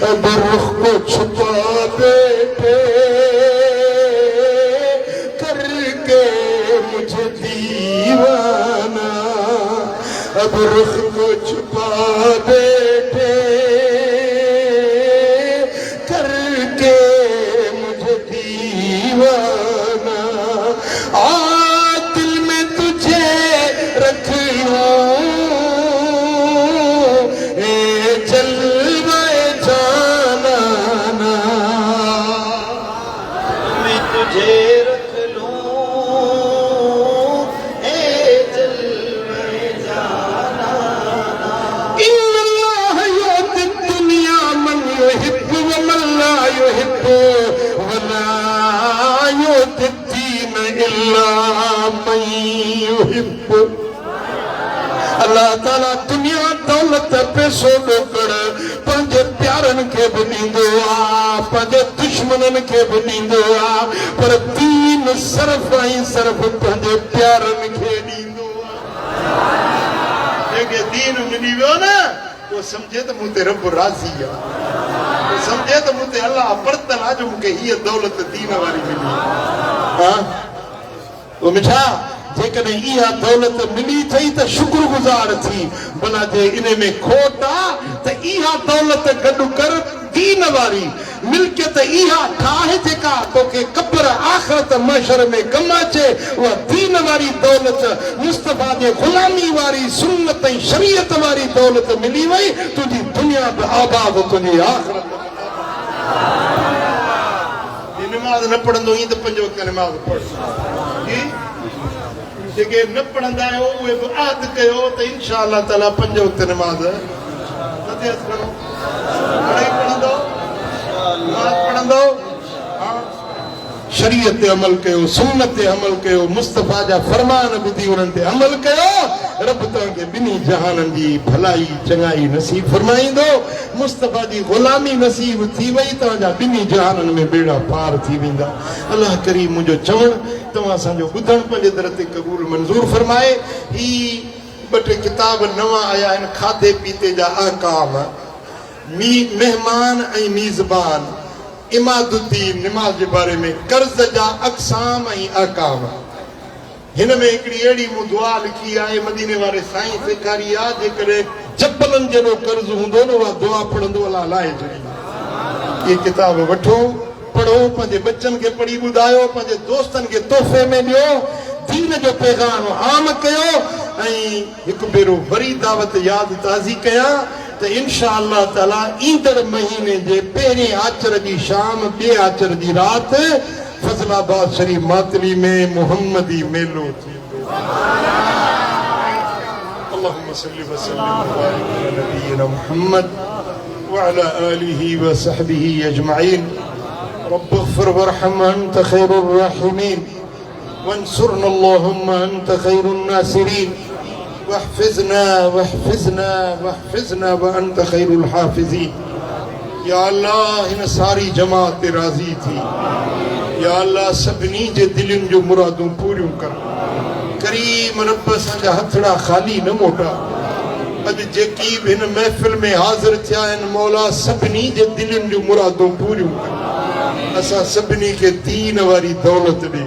अब रुख को छुपा बैठे करके मुझे दीवाना अब रुख को छुपा बैठे करके मुझे दीवाना दिल में तुझे रख लूं ए जलवे तुझे रख लूं ए जलवे जाना इल्लल्लाह युहिब्बु दुनिया मन युहिब्बु व मन ला युहिब्बु व ला युहिब्बु दीन इल्ला मन युहिब्बु अल्लाह ताला दुनिया दौलत पैसो ॾोकड़ पंहिंजे प्यारनि खे बि ॾींदो आहे, पंहिंजे दुश्मननि खे बि ॾींदो आहे, पर दीन सिर्फ़ ऐं सिर्फ़ पंहिंजे प्यारनि खे ॾींदो आहे। जेके दीन मिली वियो न वो समझे तो मूं ते रब राज़ी आहे, वो समझे तो मूं ते अल्लाह परतल आहे जो मूंखे हीअ दौलत दीन वारी मिली। हा वो मिठा जेकॾहिं इहा दौलत मिली अथई त शुक्रगुज़ार थी, भला जे इन में खोट आहे त इहा दौलत गॾु कर दीन वारी मिल्कियत इहा ठाहे जेका तोखे क़ब्र आख़िरत महशर में कमु अचे, उहा दीन वारी दौलत मुस्तफ़ा जे ग़ुलामी वारी सुन्नत ऐं शरीयत वारी दौलत मिली वई, तुंहिंजी दुनिया बि आबाद, तुंहिंजी आख़िरत। नमाज़ न पढ़ंदो ईअं त 5 वक़्त नमाज़ पढ़, जेके न पढ़ंदा आहियो उहे बि आद कयो त इंशा अल्लाह ताला 5 वक़्त नमाज़ नथे करो। पढ़ंदो नमाज़ पढ़ंदो, शरीयत ते अमल कयो, सुन्नत ते अमल कयो, मुस्तफ़ा जा फरमान ॿुधी उन्हनि ते अमल कयो, रब तव्हांखे ॿिन्ही जहाननि जी भलाई चङाई नसीब फरमाईंदो। मुस्तफ़ा जी ग़ुलामी नसीब थी वई, तव्हांजा ॿिन्ही जहाननि में बेड़ा पार थी वेंदा। अल्लाह करीम मुंहिंजो चवणु तव्हां असांजो ॿुधणु पंहिंजे दर ते क़बूल मंज़ूर फरमाए। ही 2-3 किताब नवां आया आहिनि, खाधे पीते जा अहकाम, मेहमान ऐं मीज़बान, इमादुद्दीन निमाज़ जे बारे में, कर्ज़ जा अक़साम ऐं अहकाम। हिन में हिकिड़ी अहिड़ी मूं दुआ लिखी आहे, मदीने वारे साईं सेखारी आहे, जेकॾहिं जबलनि जहिड़ो कर्ज़ हूंदो न उहा दुआ पढ़ंदो अलाह लाहे छॾींदो। इहे किताब वठो, पढ़ो, पंहिंजे बच्चनि खे पढ़ी ॿुधायो, पंहिंजे दोस्तनि खे तोहफ़े में ॾियो, दीन जो पैगाम आम कयो। ऐं हिकु भेरो वरी दावत यादि ताज़ी कयां त इंशा अल्लाह ताला ईंदड़ महीने जे पहिरें आचर जी शाम, ॿिए आचर जी राति फज़लाबाद शरीफ मातली में मुहम्मदी मेलो थींदो। अल्लाहुम्मा सल्लि व सल्लिम व बारिक अला नबीना मुहम्मद व अला आलिहि व सहबिहि अजमईन। रब्बिग़फिर वरहम अंत खैरुर राहिमीन वंसुरना अल्लाहुम्मा अंत खैरुन नासिरीन वहफ़िज़ना वहफ़िज़ना वहफ़िज़ना व अंत खैरुल हाफ़िज़ीन। या अल्लाह हिन सारी जमात ते राज़ी थी, या अल्लाह सभिनी जे दिलनि जो मुरादूं पूरियूं कर। करीम रब असांजा हथड़ा ख़ाली न मोटा। अॼु जेकी बि हिन महफ़िल में हाज़िर थिया आहिनि, मौला सभिनी जे दिलनि जो मुरादूं पूरियूं कर। असां सभिनी खे दीन वारी दौलत ॾे,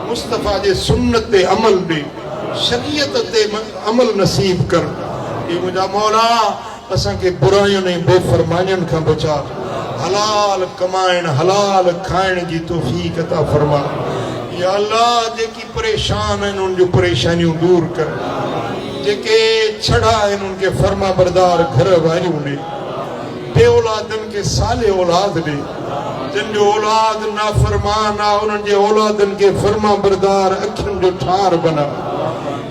मुस्तफ़ा जे सुन्नत ते अमल ॾे, शरीयत ते अमल नसीब कर। हे मुंहिंजा मौला असांखे बुराइयुनि ऐं बेफ़रमानियुनि खां बचा, हलाल कमाइण, हलाल खाइण जी तौफ़ीक़ अता फरमा। या अल्लाह जेकी परेशान आहिनि उन जूं परेशानियूं दूर कर, जेके छड़ा आहिनि उनखे फरमा बरदार घर वारियूं ॾे, बे औलादनि खे साले औलाद ॾे, जिन जो औलाद नाफ़रमान आहे उन्हनि जे औलादनि खे फरमा बरदार अखियुनि जो ठार बना।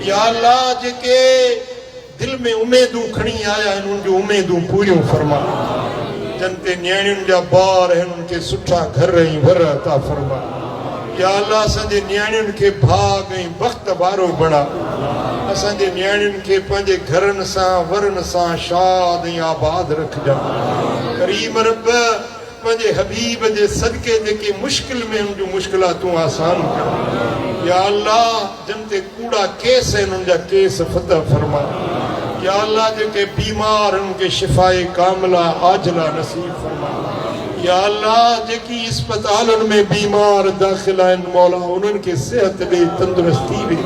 या अल्लाह जेके दिल में उमेदूं खणी आया आहिनि उन जूं उमेदूं पूरियूं फरमा। जन ते न्याणियुनि जा ॿार आहिनि उनखे सुठा घर ऐं वर अता फरमा। या अल्लाह असांजे न्याणियुनि खे भाग ऐं बख़्त वारो बणा। असांजे न्याणियुनि खे पंहिंजे घरनि सां वरनि सां शाद ऐं आबाद रखिजां। करीम रब पंहिंजे हबीब जे सदके जेके मुश्किल में उन जूं मुश्किलातूं आसान कर। या अल्लाह जिन ते कूड़ा केस आहिनि उन जा केस फतह फरमा। या अल्लाह जेके बीमार आहिनि उनखे शिफ़ाए कामिला आजिला नसीब फरमा। या अल्लाह जेकी अस्पतालनि में बीमार दाख़िल आहिनि, मौला उन्हनि खे सेहत ॾे, तंदुरुस्ती ॾे।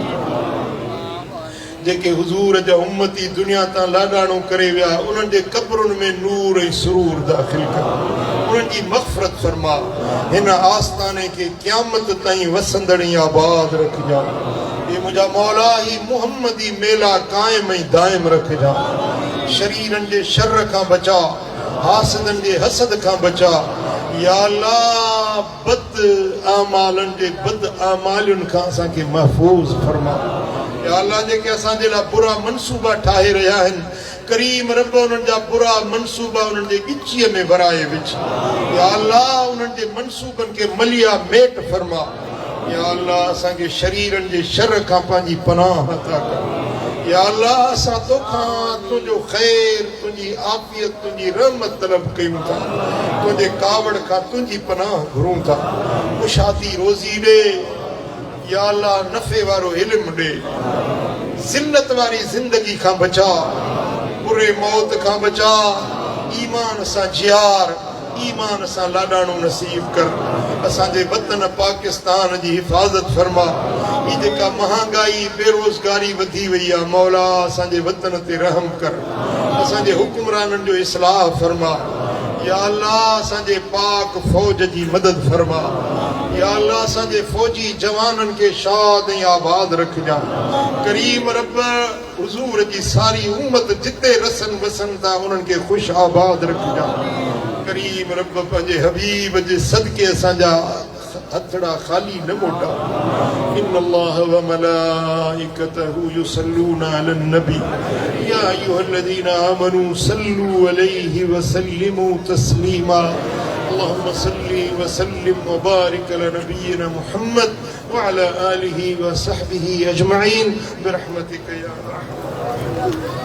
जेके हुज़ूर जा उम्मती दुनिया तां लाॾाणो करे विया उन्हनि जे क़ब्रुनि में नूर ऐं सुरूर दाख़िल कर, उन्हनि जी मग़फ़िरत फरमा। हिन आस्ताने खे क़यामत ताईं वसंदड़ ऐं आबाद रखिजां। हे मुंहिंजा मौला ही मुहम्मदी मेला क़ाइम ऐं दाइम रखिजां। शरीरनि जे शर खां बचा, हासिदनि जे हसद खां बचा। या अल्लाह बद आमालनि जे बद आमालियुनि खां असांखे महफ़ूज़ फरमा। या अल्लाह जेके असांजे लाइ बुरा मनसूबा ठाहे रहिया आहिनि, करीम रब उन्हनि जा बुरा मनसूबा उन्हनि जे ॻिचीअ में वराए विझ। या अल्लाह उन्हनि जे मनसूबनि खे मलिया मेट फरमा। या अल्लाह असांखे शरीरनि जे शर खां पंहिंजी पनाह अता कर। या अल्लाह असां तोखां तुंहिंजो ख़ैर, तुंहिंजी आफ़ियत, तुंहिंजी रहमत तलब कयूं था। तुंहिंजे कावड़ खां तुंहिंजी पनाह घुरूं था। कुशादी रोज़ी ॾे या अल्लाह, नफ़े वारो इल्मु ॾे, ज़िल्लत वारी ज़िंदगी खां बचा, बुरे मौत खां बचा, ईमान सां जियार, ईमान सां लाॾाणो नसीब कर। असांजे वतन पाकिस्तान जी हिफ़ाज़त फरमा। ही जेका महांगाई बेरोज़गारी वधी वई आहे, मौला असांजे वतन ते रहम कर। असांजे हुक्मराननि जो इस्लाह फरमा। या अल्लाह असांजे पाक फ़ौज जी मदद फरमा। या अल्लाह असांजे फ़ौजी जवाननि खे शाद ऐं आबाद रखिजां। करीम रब, हुज़ूर जी सारी उम्मत जिते रसन वसन था उन्हनि खे ख़ुशि आबाद रखिजां। करीम रब, पंहिंजे हबीब जे सदके असांजा हथड़ा खाली न मोटा। इन्नल्लाह व मलाइकतहु युसल्लूना अलन नबी या अय्युहल्लज़ीना आमनू सल्लू अलैहि व सल्लिमू तस्लीमा। अल्लाहुम्मा सल्लि व सल्लिम व बारिक अला नबिय्यिना मुहम्मद व अला आलिहि व सहबिहि अजमईन बिरहमतिका या अरहम।